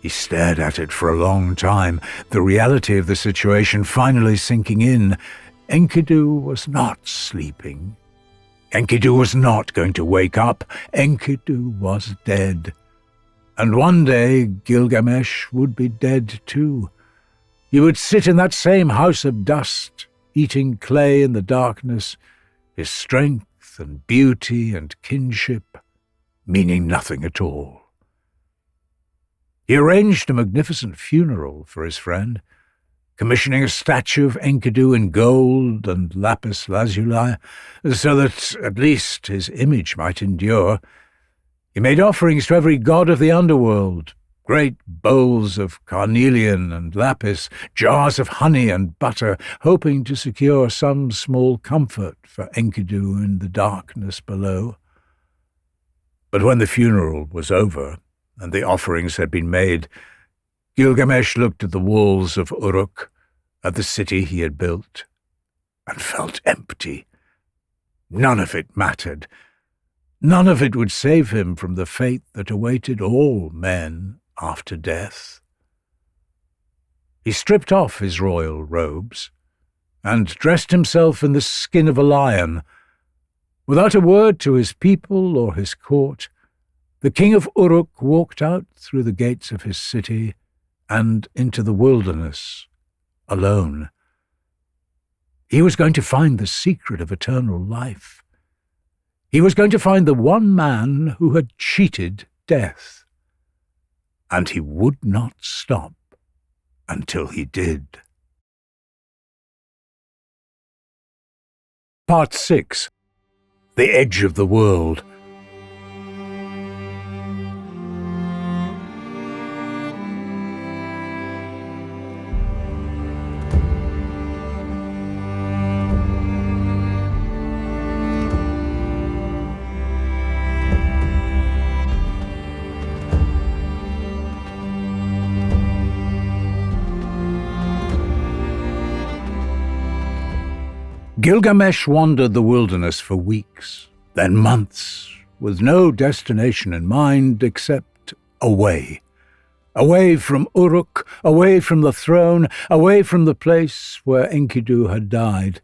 He stared at it for a long time, the reality of the situation finally sinking in. Enkidu was not sleeping. Enkidu was not going to wake up. Enkidu was dead. And one day Gilgamesh would be dead too. He would sit in that same house of dust, eating clay in the darkness, his strength and beauty and kinship meaning nothing at all. He arranged a magnificent funeral for his friend, commissioning a statue of Enkidu in gold and lapis lazuli, so that at least his image might endure. He made offerings to every god of the underworld, Great bowls of carnelian and lapis, jars of honey and butter, hoping to secure some small comfort for Enkidu in the darkness below. But when the funeral was over and the offerings had been made, Gilgamesh looked at the walls of Uruk, at the city he had built, and felt empty. None of it mattered. None of it would save him from the fate that awaited all men after death. He stripped off his royal robes and dressed himself in the skin of a lion. Without a word to his people or his court, the king of Uruk walked out through the gates of his city and into the wilderness, alone. He was going to find the secret of eternal life. He was going to find the one man who had cheated death. And he would not stop until he did. Part 6. The Edge of the World. Gilgamesh wandered the wilderness for weeks, then months, with no destination in mind except away. Away from Uruk, away from the throne, away from the place where Enkidu had died.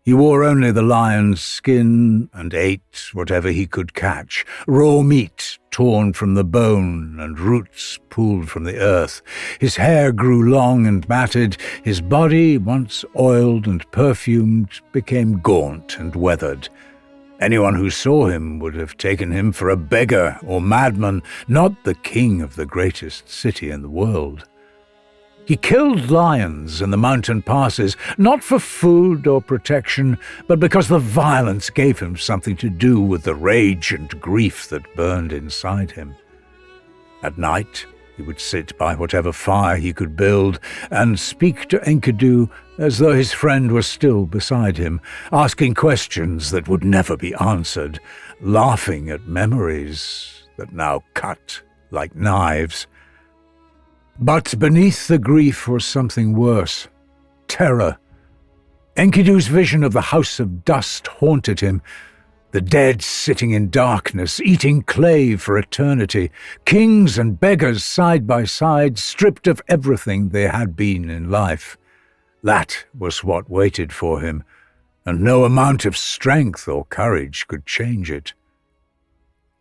He wore only the lion's skin and ate whatever he could catch, raw meat torn from the bone and roots pulled from the earth. His hair grew long and matted. His body, once oiled and perfumed, became gaunt and weathered. Anyone who saw him would have taken him for a beggar or madman, not the king of the greatest city in the world. He killed lions in the mountain passes, not for food or protection, but because the violence gave him something to do with the rage and grief that burned inside him. At night, he would sit by whatever fire he could build and speak to Enkidu as though his friend was still beside him, asking questions that would never be answered, laughing at memories that now cut like knives. But beneath the grief was something worse, terror. Enkidu's vision of the House of Dust haunted him, the dead sitting in darkness, eating clay for eternity, kings and beggars side by side, stripped of everything they had been in life. That was what waited for him, and no amount of strength or courage could change it.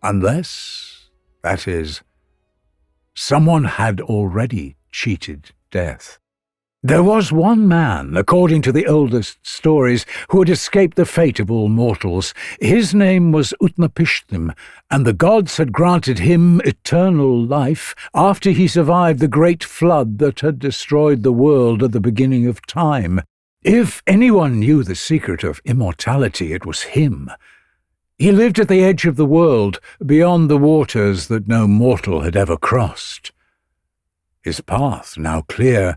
Unless, that is, someone had already cheated death. There was one man, according to the oldest stories, who had escaped the fate of all mortals. His name was Utnapishtim, and the gods had granted him eternal life after he survived the great flood that had destroyed the world at the beginning of time. If anyone knew the secret of immortality, it was him. He lived at the edge of the world, beyond the waters that no mortal had ever crossed. His path now clear,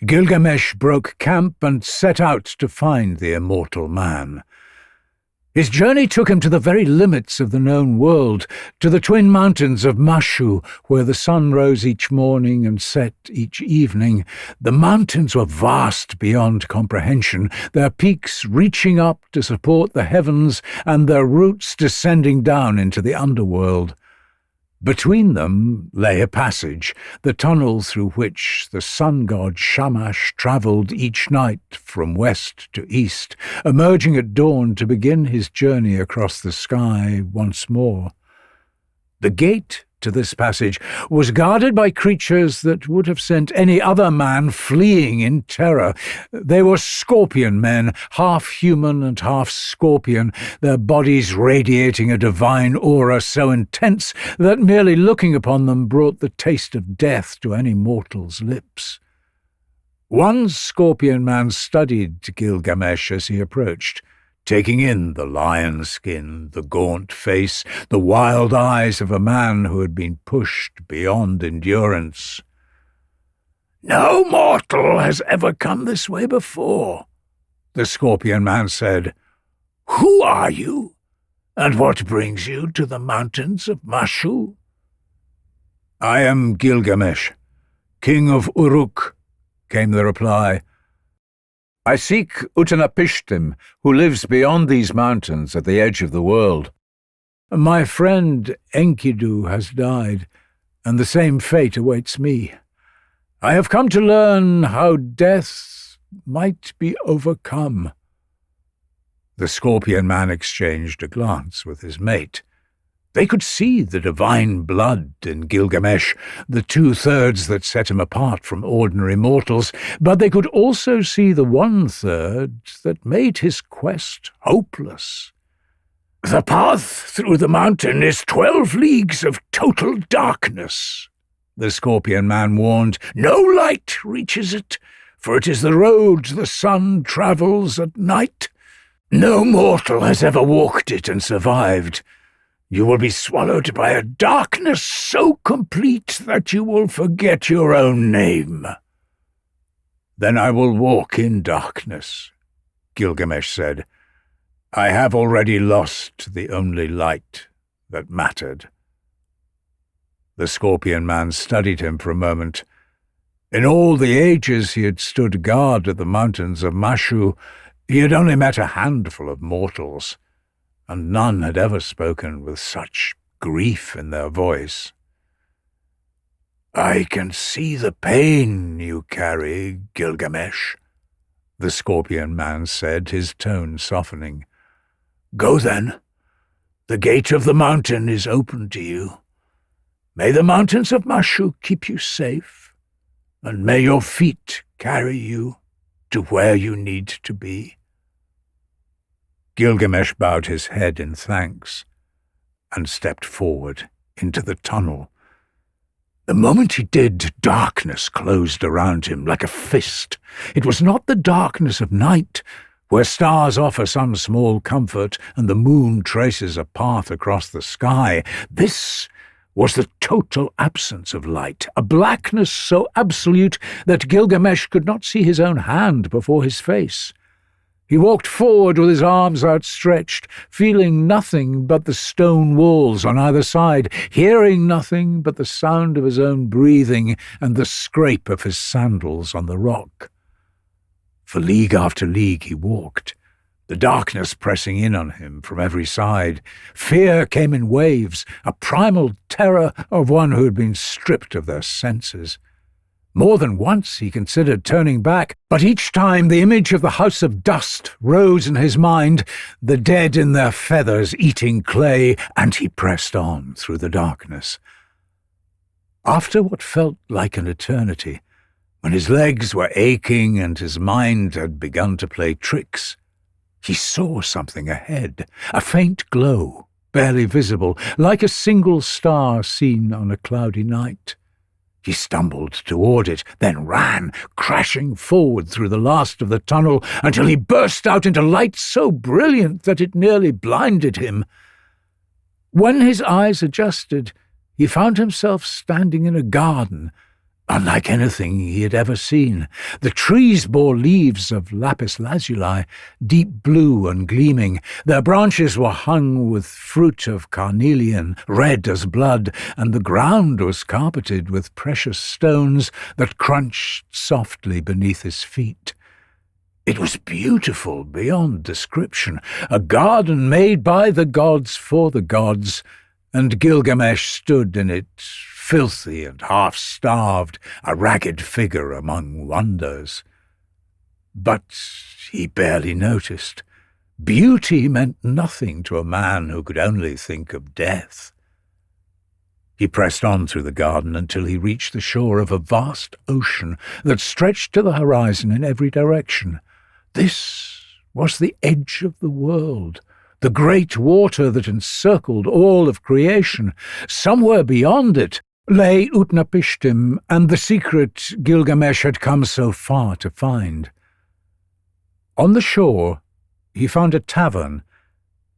Gilgamesh broke camp and set out to find the immortal man. His journey took him to the very limits of the known world, to the twin mountains of Mashu, where the sun rose each morning and set each evening. The mountains were vast beyond comprehension, their peaks reaching up to support the heavens and their roots descending down into the underworld. Between them lay a passage, the tunnel through which the sun god Shamash travelled each night from west to east, emerging at dawn to begin his journey across the sky once more. The gate to this passage was guarded by creatures that would have sent any other man fleeing in terror. They were scorpion men, half human and half scorpion, their bodies radiating a divine aura so intense that merely looking upon them brought the taste of death to any mortal's lips. One scorpion man studied Gilgamesh as he approached, taking in the lion skin, the gaunt face, the wild eyes of a man who had been pushed beyond endurance. "No mortal has ever come this way before," the Scorpion Man said. "Who are you, and what brings you to the mountains of Mashu?" "I am Gilgamesh, king of Uruk," came the reply. "I seek Utnapishtim, who lives beyond these mountains at the edge of the world. My friend Enkidu has died, and the same fate awaits me. I have come to learn how death might be overcome." The Scorpion Man exchanged a glance with his mate. They could see the divine blood in Gilgamesh, the 2/3 that set him apart from ordinary mortals, but they could also see the 1/3 that made his quest hopeless. "The path through the mountain is 12 leagues of total darkness," the Scorpion Man warned. "No light reaches it, for it is the road the sun travels at night. No mortal has ever walked it and survived. You will be swallowed by a darkness so complete that you will forget your own name." "Then I will walk in darkness," Gilgamesh said. "I have already lost the only light that mattered." The Scorpion Man studied him for a moment. In all the ages he had stood guard at the mountains of Mashu, he had only met a handful of mortals, and none had ever spoken with such grief in their voice. "I can see the pain you carry, Gilgamesh," the Scorpion Man said, his tone softening. "Go then. The gate of the mountain is open to you. May the mountains of Mashu keep you safe, and may your feet carry you to where you need to be." Gilgamesh bowed his head in thanks and stepped forward into the tunnel. The moment he did, darkness closed around him like a fist. It was not the darkness of night, where stars offer some small comfort and the moon traces a path across the sky. This was the total absence of light, a blackness so absolute that Gilgamesh could not see his own hand before his face. He walked forward with his arms outstretched, feeling nothing but the stone walls on either side, hearing nothing but the sound of his own breathing and the scrape of his sandals on the rock. For league after league he walked, the darkness pressing in on him from every side. Fear came in waves, a primal terror of one who had been stripped of their senses. More than once he considered turning back, but each time the image of the House of Dust rose in his mind, the dead in their feathers eating clay, and he pressed on through the darkness. After what felt like an eternity, when his legs were aching and his mind had begun to play tricks, he saw something ahead, a faint glow, barely visible, like a single star seen on a cloudy night. He stumbled toward it, then ran, crashing forward through the last of the tunnel until he burst out into light so brilliant that it nearly blinded him. When his eyes adjusted, he found himself standing in a garden, unlike anything he had ever seen. The trees bore leaves of lapis lazuli, deep blue and gleaming. Their branches were hung with fruit of carnelian, red as blood, and the ground was carpeted with precious stones that crunched softly beneath his feet. It was beautiful beyond description, a garden made by the gods for the gods, and Gilgamesh stood in it, filthy and half-starved, a ragged figure among wonders. But he barely noticed. Beauty meant nothing to a man who could only think of death. He pressed on through the garden until he reached the shore of a vast ocean that stretched to the horizon in every direction. This was the edge of the world, the great water that encircled all of creation. Somewhere beyond it lay Utnapishtim and the secret Gilgamesh had come so far to find. On the shore, he found a tavern,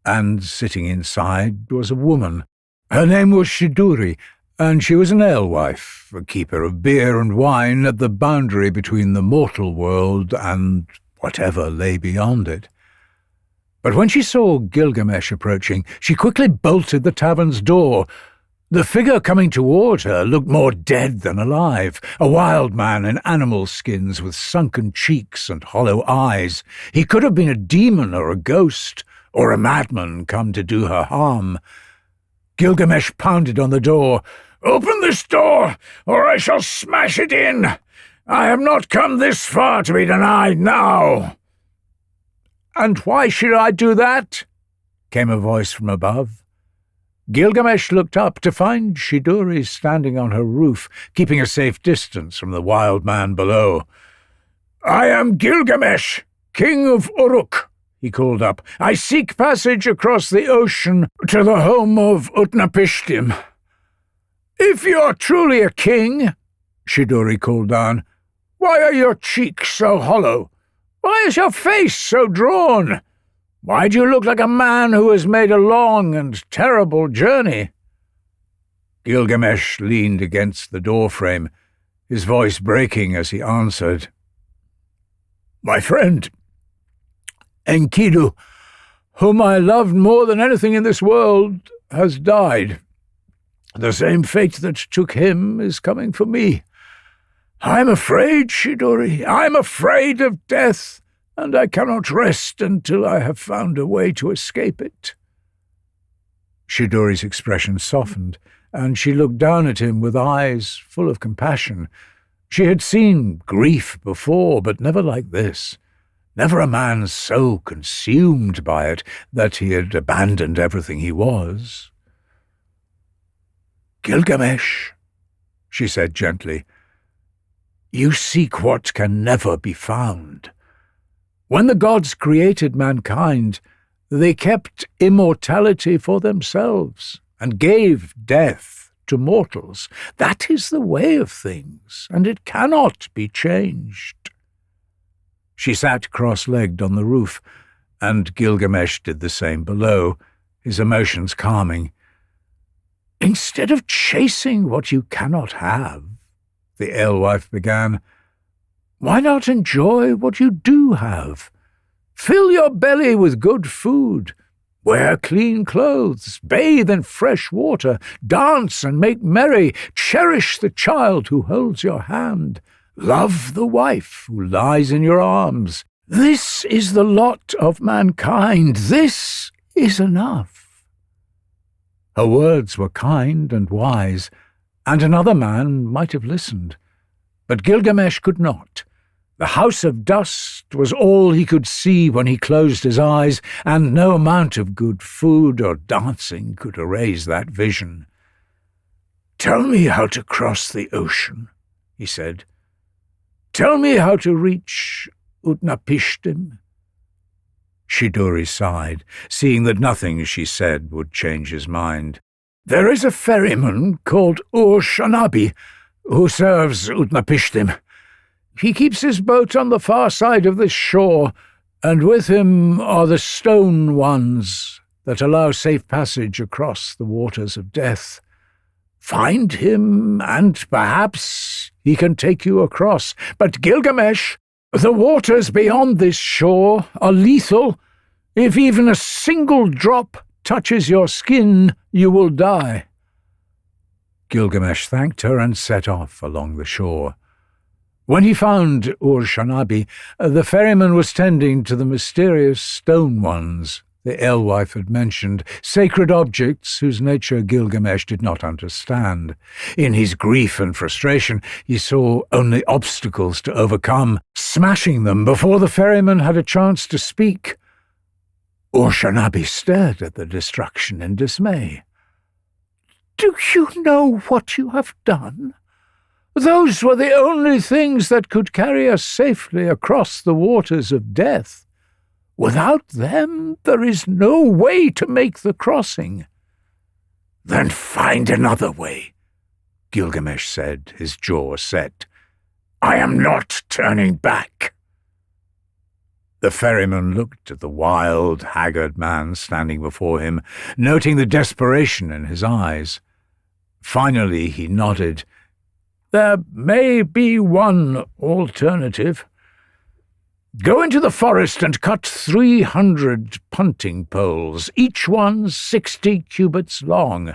and sitting inside was a woman. Her name was Shiduri, and she was an alewife, a keeper of beer and wine at the boundary between the mortal world and whatever lay beyond it. But when she saw Gilgamesh approaching, she quickly bolted the tavern's door. The figure coming toward her looked more dead than alive, a wild man in animal skins with sunken cheeks and hollow eyes. He could have been a demon or a ghost, or a madman come to do her harm. Gilgamesh pounded on the door. "Open this door, or I shall smash it in! I have not come this far to be denied now." "And why should I do that?" came a voice from above. Gilgamesh looked up to find Shiduri standing on her roof, keeping a safe distance from the wild man below. "I am Gilgamesh, king of Uruk," he called up. "I seek passage across the ocean to the home of Utnapishtim." "If you are truly a king," Shiduri called down, "why are your cheeks so hollow? Why is your face so drawn? Why do you look like a man who has made a long and terrible journey?" Gilgamesh leaned against the doorframe, his voice breaking as he answered. "My friend, Enkidu, whom I loved more than anything in this world, has died. The same fate that took him is coming for me. I'm afraid, Shiduri, I'm afraid of death, and I cannot rest until I have found a way to escape it." Shiduri's expression softened, and she looked down at him with eyes full of compassion. She had seen grief before, but never like this. Never a man so consumed by it that he had abandoned everything he was. "Gilgamesh," she said gently, "you seek what can never be found. When the gods created mankind, they kept immortality for themselves and gave death to mortals. That is the way of things, and it cannot be changed." She sat cross-legged on the roof, and Gilgamesh did the same below, his emotions calming. "Instead of chasing what you cannot have," the alewife began, "why not enjoy what you do have? Fill your belly with good food, wear clean clothes, bathe in fresh water, dance and make merry, cherish the child who holds your hand, love the wife who lies in your arms. This is the lot of mankind. This is enough." Her words were kind and wise, and another man might have listened. But Gilgamesh could not. The house of dust was all he could see when he closed his eyes, and no amount of good food or dancing could erase that vision. "Tell me how to cross the ocean," he said. "Tell me how to reach Utnapishtim." Shiduri sighed, seeing that nothing she said would change his mind. "There is a ferryman called Uruk who serves Utnapishtim. He keeps his boat on the far side of this shore, and with him are the stone ones that allow safe passage across the waters of death. Find him, and perhaps he can take you across. But Gilgamesh, the waters beyond this shore are lethal. If even a single drop touches your skin, you will die." Gilgamesh thanked her and set off along the shore. When he found Uruk, the ferryman was tending to the mysterious stone ones the alewife had mentioned, sacred objects whose nature Gilgamesh did not understand. In his grief and frustration, he saw only obstacles to overcome, smashing them before the ferryman had a chance to speak. Uruk stared at the destruction in dismay. "Do you know what you have done? Those were the only things that could carry us safely across the waters of death. Without them, there is no way to make the crossing." "Then find another way," Gilgamesh said, his jaw set. "I am not turning back." The ferryman looked at the wild, haggard man standing before him, noting the desperation in his eyes. Finally he nodded. "There may be one alternative. Go into the forest and cut 300 punting poles, each one 60 cubits long.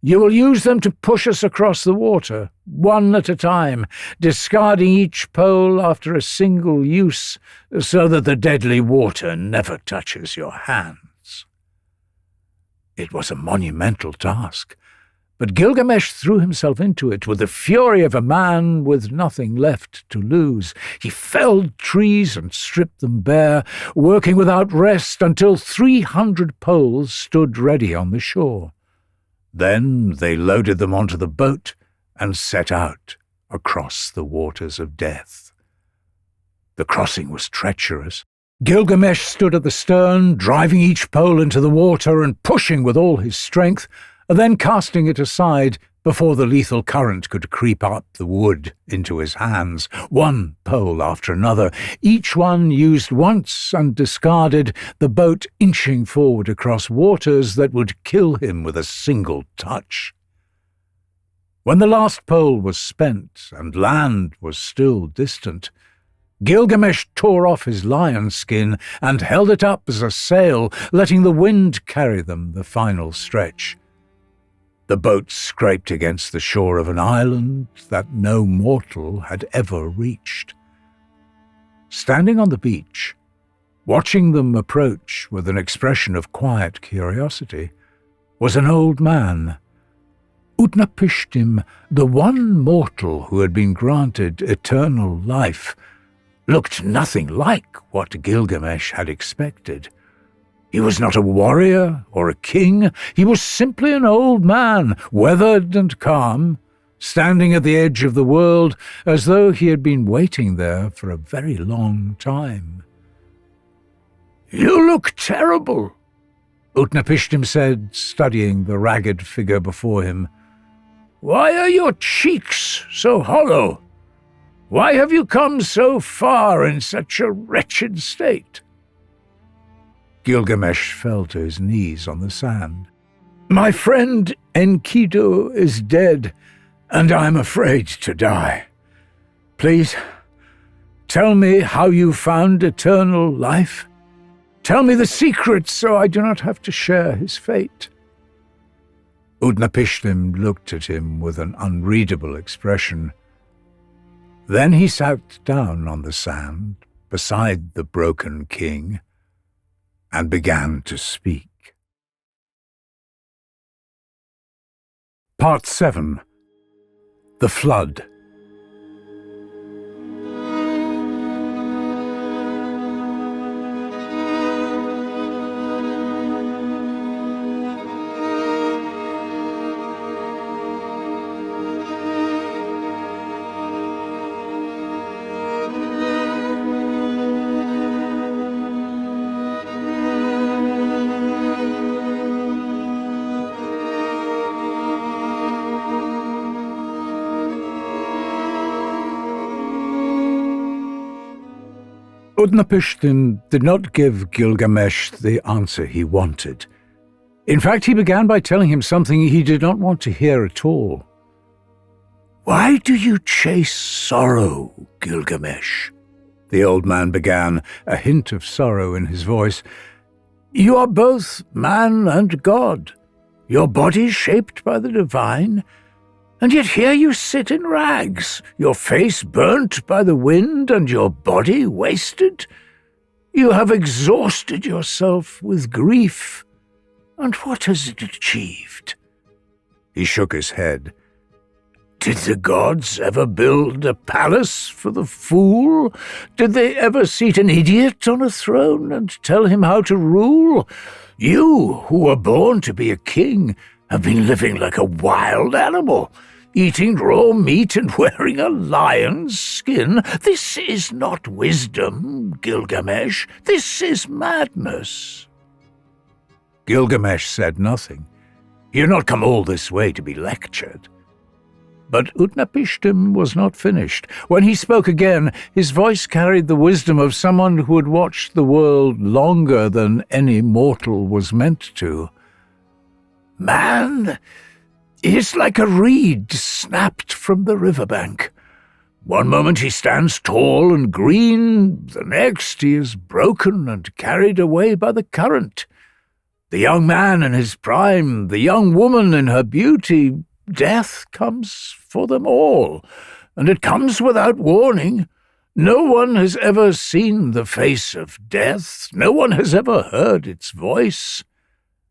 You will use them to push us across the water, one at a time, discarding each pole after a single use so that the deadly water never touches your hands." It was a monumental task, but Gilgamesh threw himself into it with the fury of a man with nothing left to lose. He felled trees and stripped them bare, working without rest until 300 poles stood ready on the shore. Then they loaded them onto the boat and set out across the waters of death. The crossing was treacherous. Gilgamesh stood at the stern, driving each pole into the water and pushing with all his strength, then casting it aside before the lethal current could creep up the wood into his hands, one pole after another, each one used once and discarded, the boat inching forward across waters that would kill him with a single touch. When the last pole was spent and land was still distant, Gilgamesh tore off his lion skin and held it up as a sail, letting the wind carry them the final stretch. The boat scraped against the shore of an island that no mortal had ever reached. Standing on the beach, watching them approach with an expression of quiet curiosity, was an old man. Utnapishtim, the one mortal who had been granted eternal life, looked nothing like what Gilgamesh had expected. He was not a warrior or a king. He was simply an old man, weathered and calm, standing at the edge of the world as though he had been waiting there for a very long time. "You look terrible," Utnapishtim said, studying the ragged figure before him. "Why are your cheeks so hollow? Why have you come so far in such a wretched state?" Gilgamesh fell to his knees on the sand. "My friend Enkidu is dead, and I'm afraid to die. Please, tell me how you found eternal life. Tell me the secret so I do not have to share his fate." Utnapishtim looked at him with an unreadable expression. Then he sat down on the sand beside the broken king and began to speak. Part 7. The Flood. Utnapishtim did not give Gilgamesh the answer he wanted. In fact, he began by telling him something he did not want to hear at all. "Why do you chase sorrow, Gilgamesh?" the old man began, a hint of sorrow in his voice. "You are both man and god, your body shaped by the divine, and yet here you sit in rags, your face burnt by the wind and your body wasted. You have exhausted yourself with grief, and what has it achieved?" He shook his head. "Did the gods ever build a palace for the fool? Did they ever seat an idiot on a throne and tell him how to rule? You, who were born to be a king, have been living like a wild animal, eating raw meat and wearing a lion's skin. This is not wisdom, Gilgamesh. This is madness." Gilgamesh said nothing. He had not come all this way to be lectured. But Utnapishtim was not finished. When he spoke again, his voice carried the wisdom of someone who had watched the world longer than any mortal was meant to. Man is like a reed snapped from the riverbank. One moment he stands tall and green, the next he is broken and carried away by the current. The young man in his prime, the young woman in her beauty, death comes for them all, and it comes without warning. No one has ever seen the face of death, no one has ever heard its voice,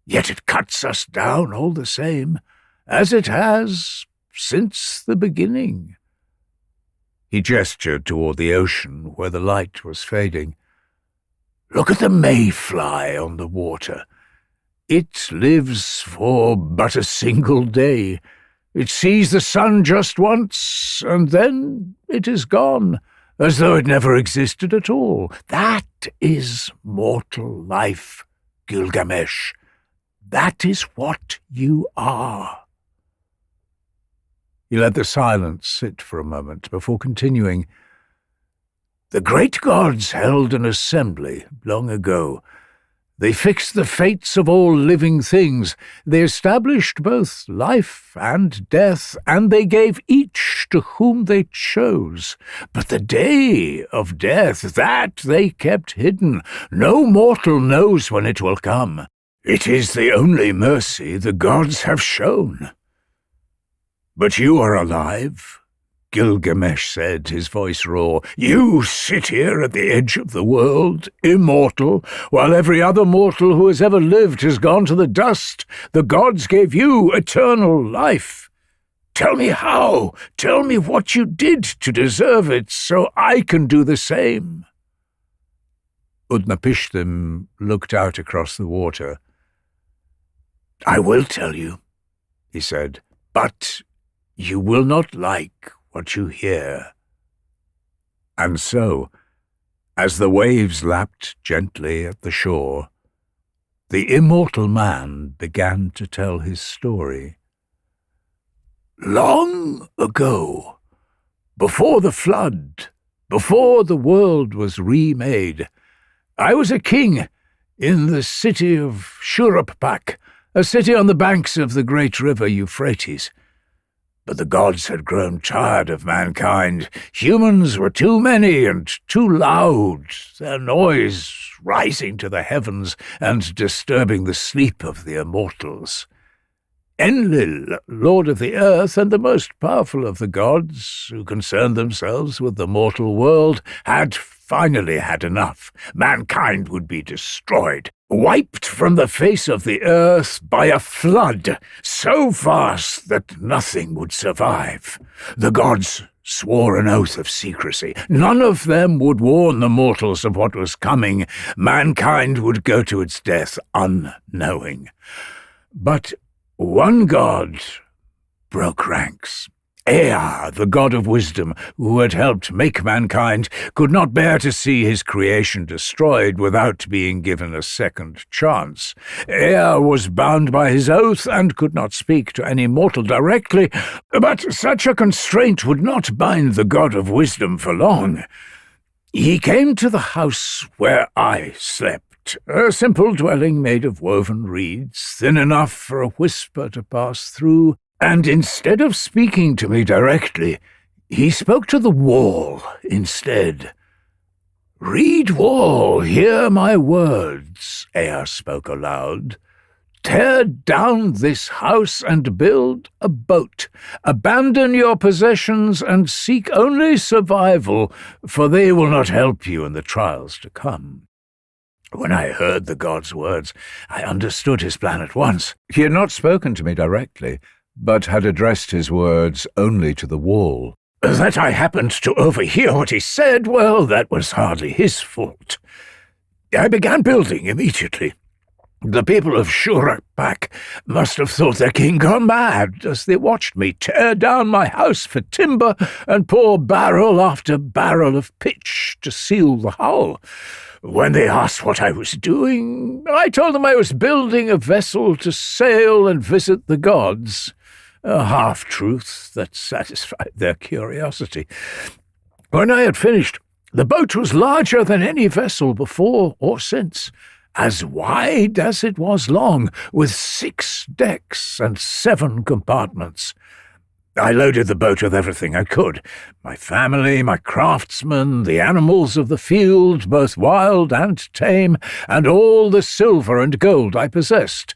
yet it cuts us down all the same, as it has since the beginning. He gestured toward the ocean, where the light was fading. Look at the mayfly on the water. It lives for but a single day. It sees the sun just once, and then it is gone, as though it never existed at all. That is mortal life, Gilgamesh. That is what you are. He let the silence sit for a moment before continuing. The great gods held an assembly long ago. They fixed the fates of all living things. They established both life and death, and they gave each to whom they chose. But the day of death, that they kept hidden. No mortal knows when it will come. It is the only mercy the gods have shown. But you are alive, Gilgamesh said, his voice raw. You sit here at the edge of the world, immortal, while every other mortal who has ever lived has gone to the dust. The gods gave you eternal life. Tell me how. Tell me what you did to deserve it, so I can do the same. Utnapishtim looked out across the water. I will tell you, he said, but you will not like what you hear. And so, as the waves lapped gently at the shore, the immortal man began to tell his story. Long ago, before the flood, before the world was remade, I was a king in the city of Shuruppak, a city on the banks of the great river Euphrates. But the gods had grown tired of mankind. Humans were too many and too loud, their noise rising to the heavens and disturbing the sleep of the immortals. Enlil, lord of the earth and the most powerful of the gods, who concerned themselves with the mortal world, had finally had enough. Mankind would be destroyed, wiped from the face of the earth by a flood so vast that nothing would survive. The gods swore an oath of secrecy. None of them would warn the mortals of what was coming. Mankind would go to its death unknowing. But one god broke ranks. Ea, the god of wisdom, who had helped make mankind, could not bear to see his creation destroyed without being given a second chance. Ea was bound by his oath and could not speak to any mortal directly, but such a constraint would not bind the god of wisdom for long. He came to the house where I slept, a simple dwelling made of woven reeds, thin enough for a whisper to pass through, and instead of speaking to me directly, he spoke to the wall instead. Reed wall, hear my words, Ea spoke aloud. Tear down this house and build a boat. Abandon your possessions and seek only survival, for they will not help you in the trials to come. When I heard the god's words, I understood his plan at once. He had not spoken to me directly, but had addressed his words only to the wall. That I happened to overhear what he said, well, that was hardly his fault. I began building immediately. The people of Shuruppak must have thought their king gone mad as they watched me tear down my house for timber and pour barrel after barrel of pitch to seal the hull. When they asked what I was doing, I told them I was building a vessel to sail and visit the gods. a half-truth that satisfied their curiosity. When I had finished, the boat was larger than any vessel before or since, as wide as it was long, with 6 decks and 7 compartments. I loaded the boat with everything I could: my family, my craftsmen, the animals of the field, both wild and tame, and all the silver and gold I possessed.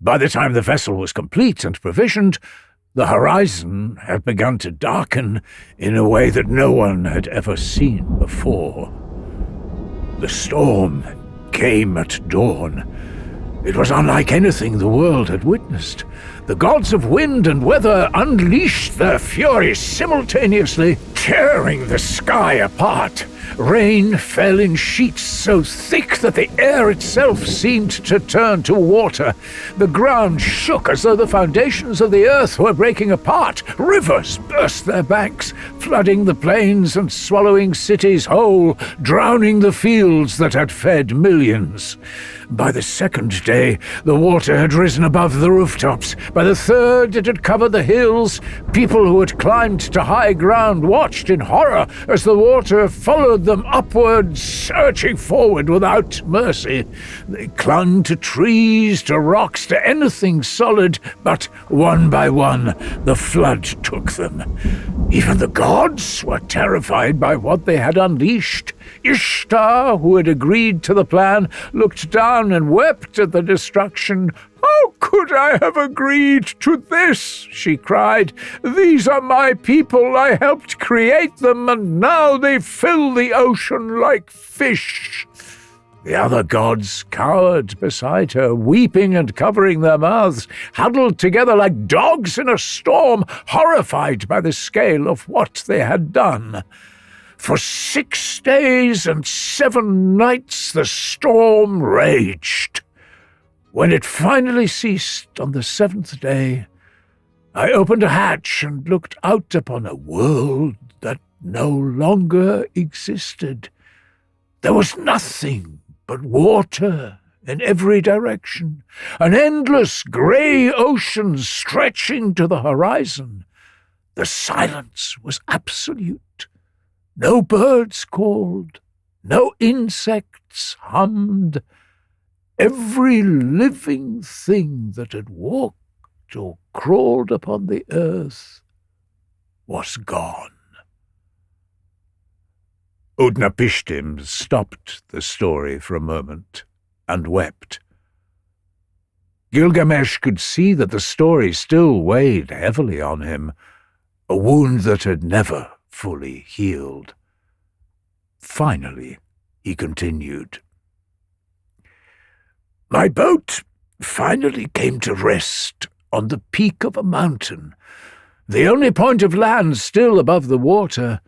By the time the vessel was complete and provisioned, the horizon had begun to darken in a way that no one had ever seen before. The storm came at dawn. It was unlike anything the world had witnessed. The gods of wind and weather unleashed their fury simultaneously, tearing the sky apart. Rain fell in sheets so thick that the air itself seemed to turn to water. The ground shook as though the foundations of the earth were breaking apart. Rivers burst their banks, flooding the plains and swallowing cities whole, drowning the fields that had fed millions. By the second day, the water had risen above the rooftops. By the third, it had covered the hills. People who had climbed to high ground watched in horror as the water followed them upwards, surging forward without mercy. They clung to trees, to rocks, to anything solid, but one by one, the flood took them. Even the gods were terrified by what they had unleashed. Ishtar, who had agreed to the plan, looked down and wept at the destruction. "How could I have agreed to this?" she cried. "These are my people. I helped create them, and now they fill the ocean like fish." The other gods cowered beside her, weeping and covering their mouths, huddled together like dogs in a storm, horrified by the scale of what they had done. For 6 days and 7 nights the storm raged. When it finally ceased on the 7th day, I opened a hatch and looked out upon a world that no longer existed. There was nothing but water in every direction, an endless grey ocean stretching to the horizon. The silence was absolute. No birds called, no insects hummed. Every living thing that had walked or crawled upon the earth was gone. Utnapishtim stopped the story for a moment and wept. Gilgamesh could see that the story still weighed heavily on him, a wound that had never fully healed. Finally, he continued. My boat finally came to rest on the peak of a mountain, the only point of land still above the water,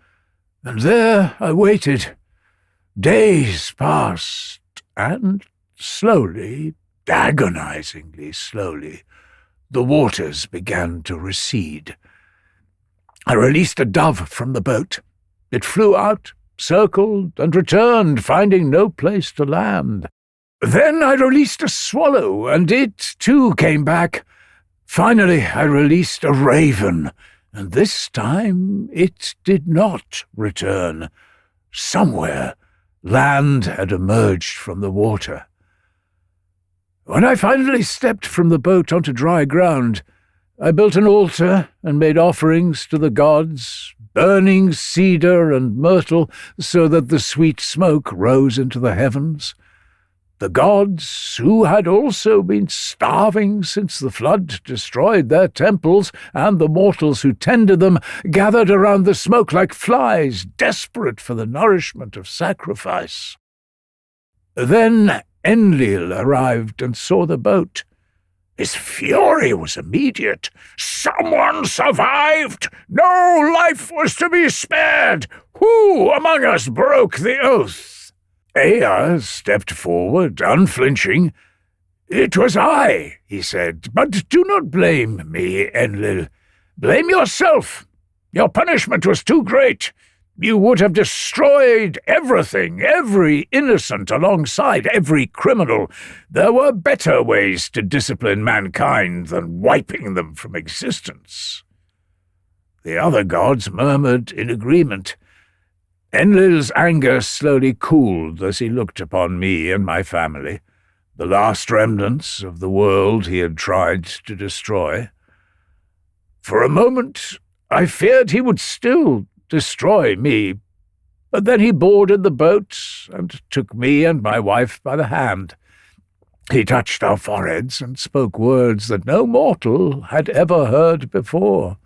and there I waited. Days passed, and slowly, agonizingly slowly, the waters began to recede. I released a dove from the boat. It flew out, circled, and returned, finding no place to land. Then I released a swallow, and it, too, came back. Finally, I released a raven, and this time it did not return. Somewhere, land had emerged from the water. When I finally stepped from the boat onto dry ground, I built an altar and made offerings to the gods, burning cedar and myrtle so that the sweet smoke rose into the heavens. The gods, who had also been starving since the flood destroyed their temples, and the mortals who tended them, gathered around the smoke like flies, desperate for the nourishment of sacrifice. Then Enlil arrived and saw the boat. His fury was immediate. Someone survived! No life was to be spared! Who among us broke the oath? Ea stepped forward, unflinching. "It was I," he said, "but do not blame me, Enlil. Blame yourself. Your punishment was too great. You would have destroyed everything, every innocent alongside every criminal. There were better ways to discipline mankind than wiping them from existence. The other gods murmured in agreement. Enlil's anger slowly cooled as he looked upon me and my family, the last remnants of the world he had tried to destroy. For a moment, I feared he would still destroy me, but then he boarded the boat and took me and my wife by the hand. He touched our foreheads and spoke words that no mortal had ever heard before.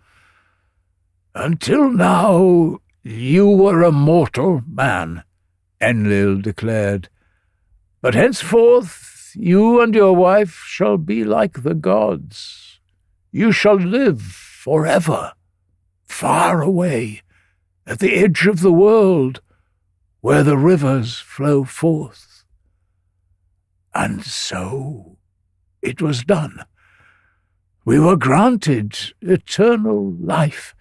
"Until now, you were a mortal man," Enlil declared, "but henceforth you and your wife shall be like the gods. You shall live forever, far away, at the edge of the world, where the rivers flow forth." And so it was done. We were granted eternal life,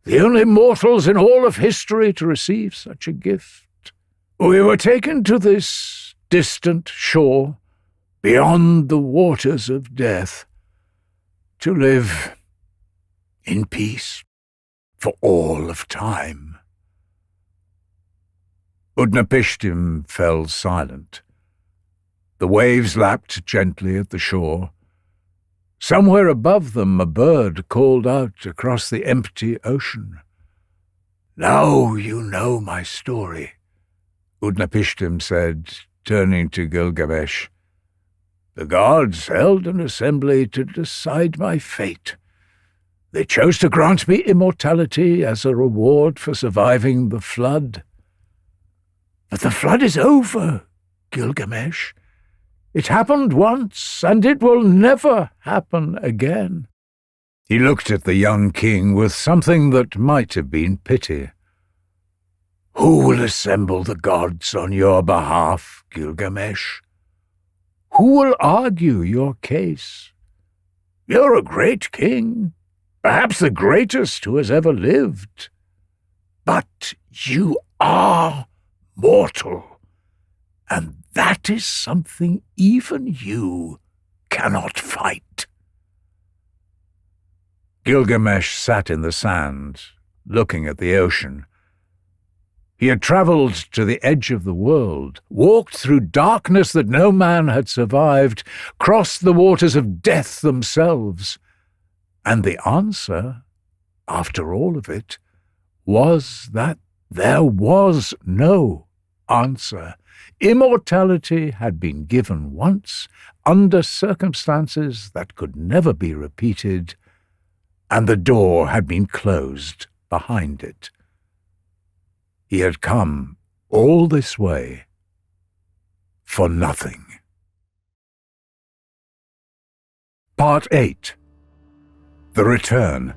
the only mortals in all of history to receive such a gift. We were taken to this distant shore, beyond the waters of death, to live in peace for all of time. Utnapishtim fell silent. The waves lapped gently at the shore. Somewhere above them a bird called out across the empty ocean. "Now you know my story," Utnapishtim said, turning to Gilgamesh. "The gods held an assembly to decide my fate. They chose to grant me immortality as a reward for surviving the flood. But the flood is over, Gilgamesh. It happened once, and it will never happen again." He looked at the young king with something that might have been pity. "Who will assemble the gods on your behalf, Gilgamesh? Who will argue your case? You're a great king, perhaps the greatest who has ever lived. But you are mortal, and that is something even you cannot fight." Gilgamesh sat in the sand, looking at the ocean. He had travelled to the edge of the world, walked through darkness that no man had survived, crossed the waters of death themselves. And the answer, after all of it, was that there was no answer. Immortality had been given once, under circumstances that could never be repeated, and the door had been closed behind it. He had come all this way for nothing. Part 8. The Return.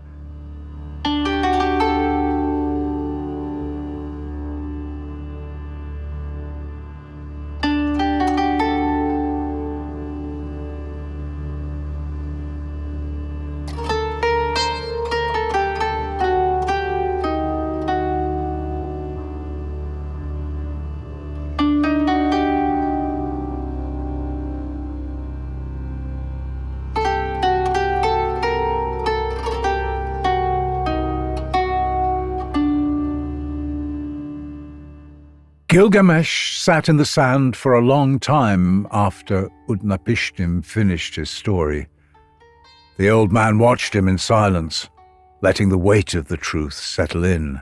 Gilgamesh sat in the sand for a long time after Utnapishtim finished his story. The old man watched him in silence, letting the weight of the truth settle in.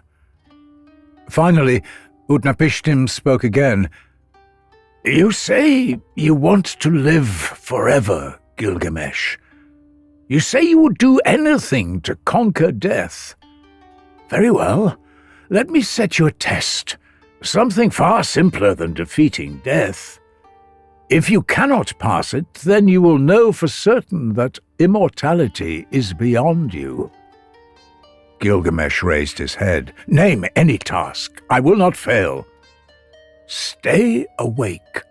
Finally, Utnapishtim spoke again. "You say you want to live forever, Gilgamesh. You say you would do anything to conquer death. Very well, let me set you a test. Something far simpler than defeating death. If you cannot pass it, then you will know for certain that immortality is beyond you." Gilgamesh raised his head. "Name any task. I will not fail." "Stay awake,"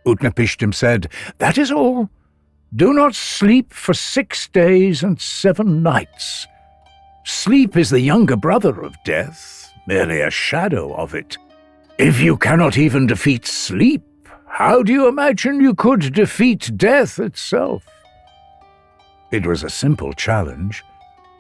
Utnapishtim said. "That is all. Do not sleep for 6 days and 7 nights. Sleep is the younger brother of death. merely a shadow of it. If you cannot even defeat sleep, how do you imagine you could defeat death itself? It was a simple challenge.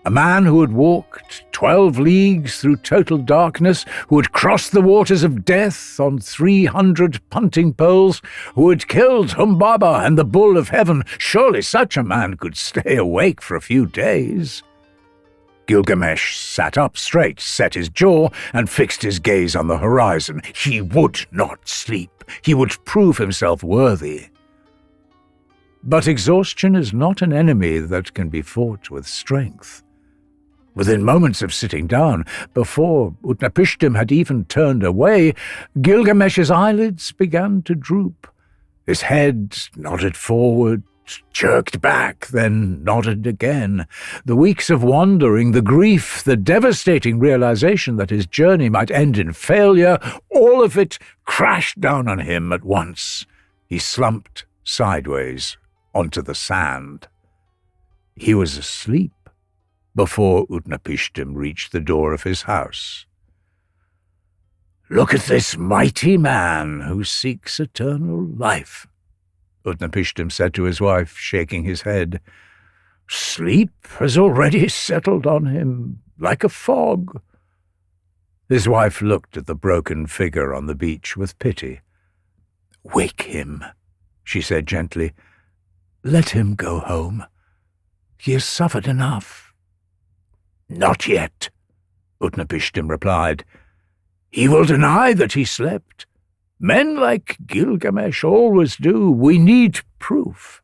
A man who had walked 12 leagues through total darkness, who had crossed the waters of death on 300 punting poles, who had killed Humbaba and the bull of heaven. Surely such a man could stay awake for a few days. Gilgamesh sat up straight, set his jaw, and fixed his gaze on the horizon. He would not sleep. He would prove himself worthy. But exhaustion is not an enemy that can be fought with strength. Within moments of sitting down, before Utnapishtim had even turned away, Gilgamesh's eyelids began to droop. His head nodded forward, jerked back, then nodded again. The weeks of wandering, the grief, the devastating realization that his journey might end in failure, all of it crashed down on him at once. He slumped sideways onto the sand. He was asleep before Utnapishtim reached the door of his house. "Look at this mighty man who seeks eternal life," Utnapishtim said to his wife, shaking his head. "Sleep has already settled on him like a fog." His wife looked at the broken figure on the beach with pity. "Wake him," she said gently. "Let him go home. He has suffered enough." "Not yet," Utnapishtim replied. "He will deny that he slept. Men like Gilgamesh always do. We need proof."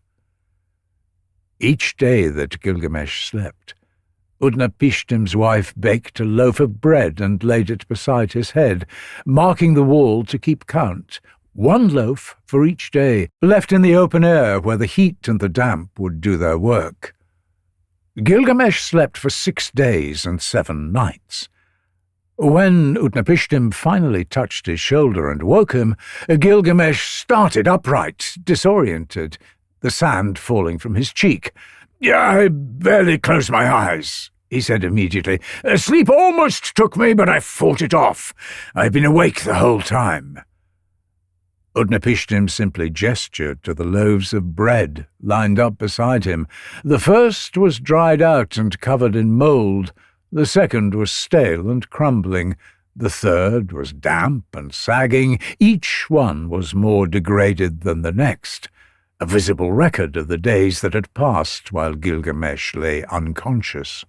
Each day that Gilgamesh slept, Utnapishtim's wife baked a loaf of bread and laid it beside his head, marking the wall to keep count. 1 loaf for each day, left in the open air where the heat and the damp would do their work. Gilgamesh slept for 6 days and 7 nights. When Utnapishtim finally touched his shoulder and woke him, Gilgamesh started upright, disoriented, the sand falling from his cheek. "I barely closed my eyes," he said immediately. "Sleep almost took me, but I fought it off. I've been awake the whole time." Utnapishtim simply gestured to the loaves of bread lined up beside him. The first was dried out and covered in mould. The second was stale and crumbling. The third was damp and sagging. Each one was more degraded than the next, a visible record of the days that had passed while Gilgamesh lay unconscious.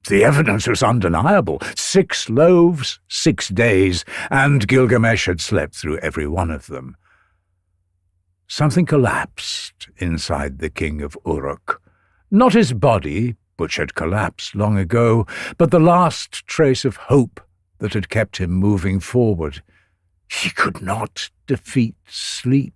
The evidence was undeniable. 6 loaves, 6 days, and Gilgamesh had slept through every one of them. Something collapsed inside the king of Uruk. Not his body, which had collapsed long ago, but the last trace of hope that had kept him moving forward. He could not defeat sleep.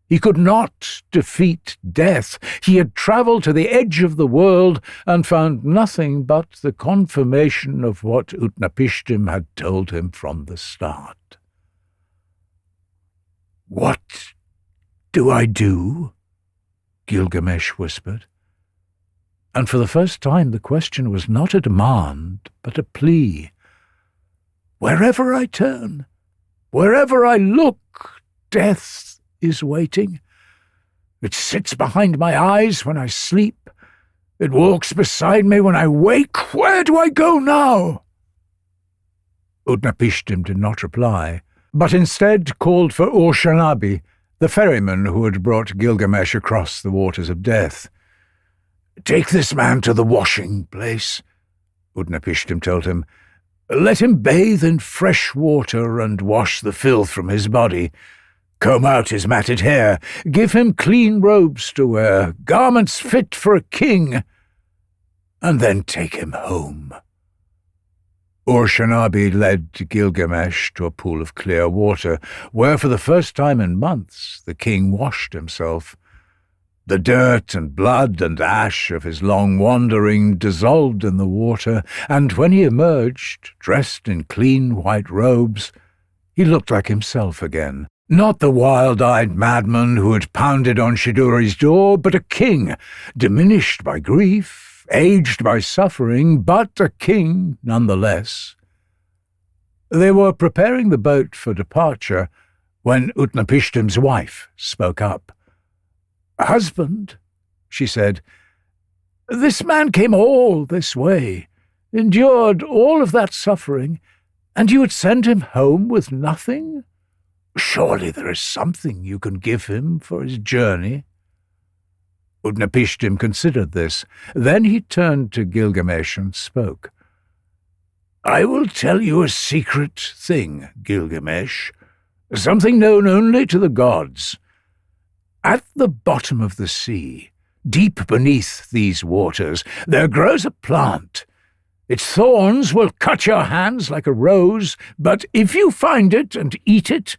He could not defeat death. He had travelled to the edge of the world and found nothing but the confirmation of what Utnapishtim had told him from the start. "What do I do?" Gilgamesh whispered. And for the first time the question was not a demand, but a plea. "Wherever I turn, wherever I look, death is waiting. It sits behind my eyes when I sleep. It walks beside me when I wake. Where do I go now?" Utnapishtim did not reply, but instead called for Uruk, the ferryman who had brought Gilgamesh across the waters of death. "Take this man to the washing place," Utnapishtim told him. "Let him bathe in fresh water and wash the filth from his body. Comb out his matted hair, give him clean robes to wear, garments fit for a king, and then take him home." Uruk led Gilgamesh to a pool of clear water, where for the first time in months the king washed himself. The dirt and blood and ash of his long wandering dissolved in the water, and when he emerged, dressed in clean white robes, he looked like himself again. Not the wild-eyed madman who had pounded on Shiduri's door, but a king, diminished by grief, aged by suffering, but a king nonetheless. They were preparing the boat for departure when Utnapishtim's wife spoke up. "Husband," she said, "this man came all this way, endured all of that suffering, and you would send him home with nothing? Surely there is something you can give him for his journey." Utnapishtim considered this. Then he turned to Gilgamesh and spoke. "I will tell you a secret thing, Gilgamesh, something known only to the gods. At the bottom of the sea, deep beneath these waters, there grows a plant. Its thorns will cut your hands like a rose, but if you find it and eat it,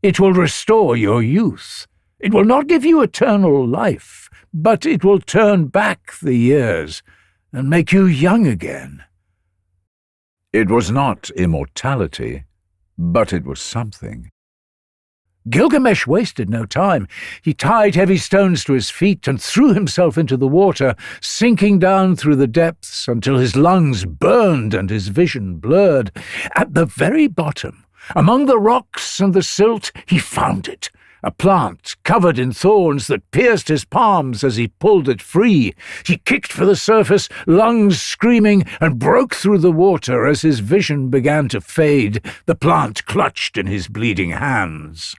it will restore your youth. It will not give you eternal life, but it will turn back the years and make you young again." It was not immortality, but it was something. Gilgamesh wasted no time. He tied heavy stones to his feet and threw himself into the water, sinking down through the depths until his lungs burned and his vision blurred. At the very bottom, among the rocks and the silt, he found it, a plant covered in thorns that pierced his palms as he pulled it free. He kicked for the surface, lungs screaming, and broke through the water as his vision began to fade, the plant clutched in his bleeding hands.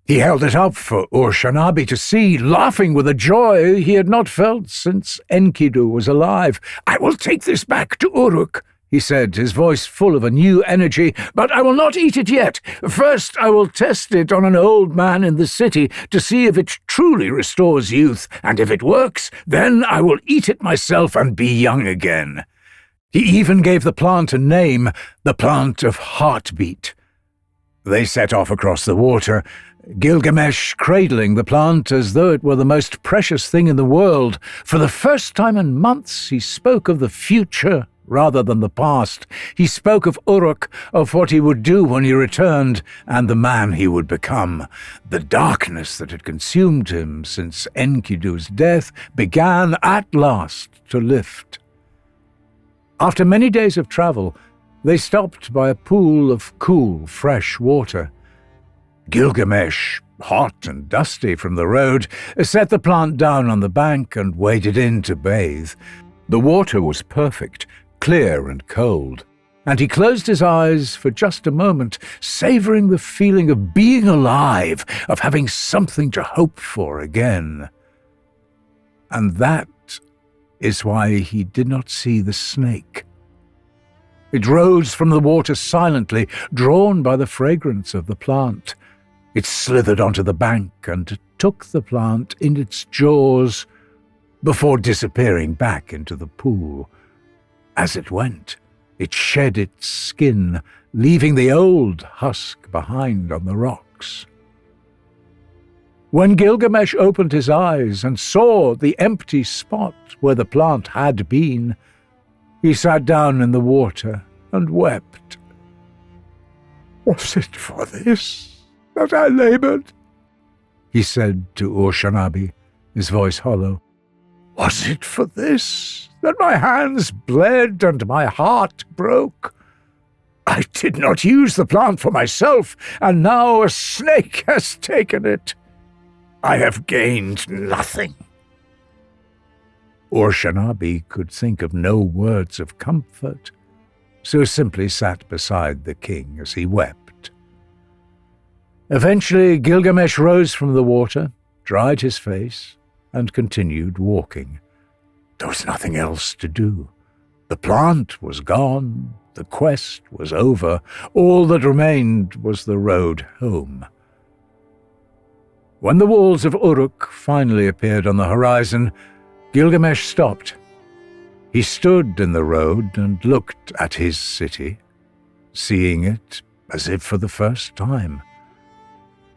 He held it up for Uruk to see, laughing with a joy he had not felt since Enkidu was alive. "I will take this back to Uruk," he said, his voice full of a new energy, "but I will not eat it yet. First I will test it on an old man in the city to see if it truly restores youth, and if it works, then I will eat it myself and be young again." He even gave the plant a name, the plant of heartbeat. They set off across the water, Gilgamesh cradling the plant as though it were the most precious thing in the world. For the first time in months he spoke of the future rather than the past. He spoke of Uruk, of what he would do when he returned, and the man he would become. The darkness that had consumed him since Enkidu's death began at last to lift. After many days of travel, they stopped by a pool of cool, fresh water. Gilgamesh, hot and dusty from the road, set the plant down on the bank and waded in to bathe. The water was perfect, clear and cold, and he closed his eyes for just a moment, savoring the feeling of being alive, of having something to hope for again. And that is why he did not see the snake. It rose from the water silently, drawn by the fragrance of the plant. It slithered onto the bank and took the plant in its jaws before disappearing back into the pool. As it went, it shed its skin, leaving the old husk behind on the rocks. When Gilgamesh opened his eyes and saw the empty spot where the plant had been, he sat down in the water and wept. "Was it for this that I labored?" he said to Uruk, his voice hollow. "Was it for this that my hands bled and my heart broke? I did not use the plant for myself, and now a snake has taken it. I have gained nothing." Uruk could think of no words of comfort, so simply sat beside the king as he wept. Eventually Gilgamesh rose from the water, dried his face, and continued walking. There was nothing else to do. The plant was gone, the quest was over, all that remained was the road home. When the walls of Uruk finally appeared on the horizon, Gilgamesh stopped. He stood in the road and looked at his city, seeing it as if for the first time.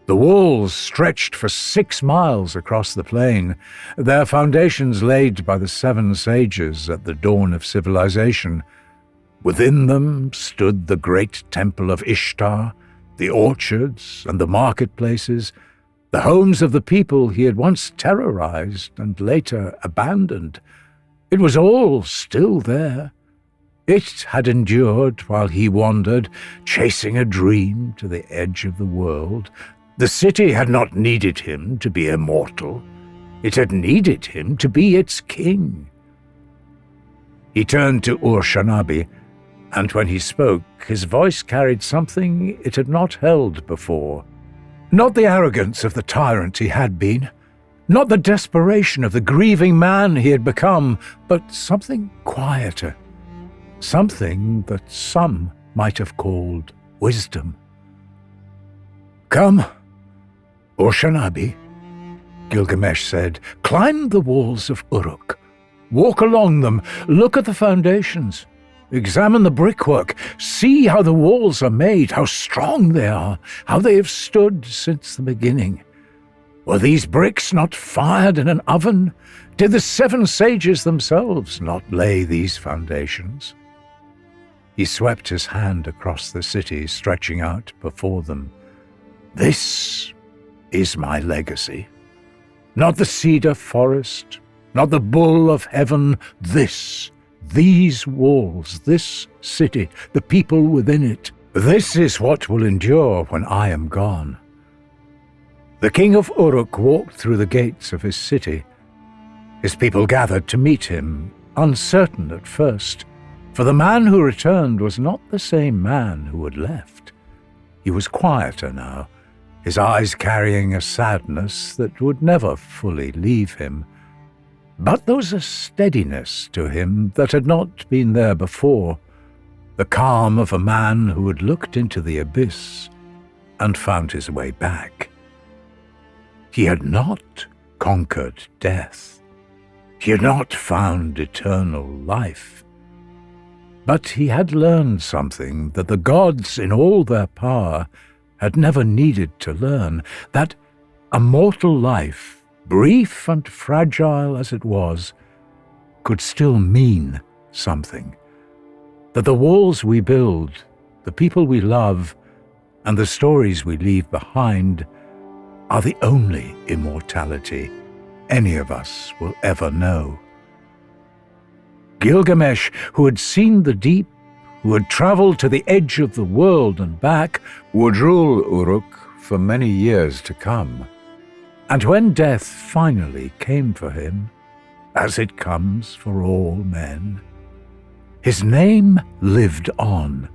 The walls stretched for 6 miles across the plain, their foundations laid by the 7 sages at the dawn of civilization. Within them stood the great temple of Ishtar, the orchards and the marketplaces, the homes of the people he had once terrorized and later abandoned. It was all still there. It had endured while he wandered, chasing a dream to the edge of the world. The city had not needed him to be immortal. It had needed him to be its king. He turned to Ur-Shanabi, and when he spoke, his voice carried something it had not held before. Not the arrogance of the tyrant he had been, not the desperation of the grieving man he had become, but something quieter, something that some might have called wisdom. "Come, Ur-Shanabi," Gilgamesh said. "Climb the walls of Uruk. Walk along them, look at the foundations. Examine the brickwork, see how the walls are made, how strong they are, how they have stood since the beginning. Were these bricks not fired in an oven? Did the 7 sages themselves not lay these foundations?" He swept his hand across the city, stretching out before them. "This is my legacy. Not the Cedar Forest, not the bull of heaven. These walls, this city, the people within it. This is what will endure when I am gone." The king of Uruk walked through the gates of his city. His people gathered to meet him, uncertain at first, for the man who returned was not the same man who had left. He was quieter now, his eyes carrying a sadness that would never fully leave him. But there was a steadiness to him that had not been there before, the calm of a man who had looked into the abyss and found his way back. He had not conquered death. He had not found eternal life. But he had learned something that the gods in all their power had never needed to learn, that a mortal life, brief and fragile as it was, could still mean something. That the walls we build, the people we love, and the stories we leave behind are the only immortality any of us will ever know. Gilgamesh, who had seen the deep, who had traveled to the edge of the world and back, would rule Uruk for many years to come. And when death finally came for him, as it comes for all men, his name lived on,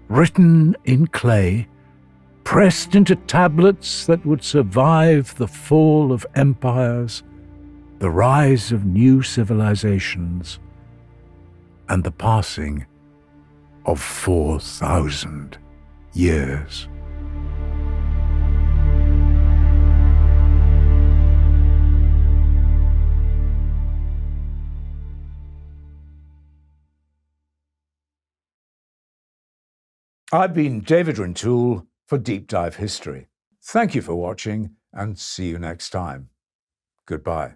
written in clay, pressed into tablets that would survive the fall of empires, the rise of new civilizations, and the passing of 4,000 years. I've been David Rintoul for Deep Dive History. Thank you for watching, and see you next time. Goodbye.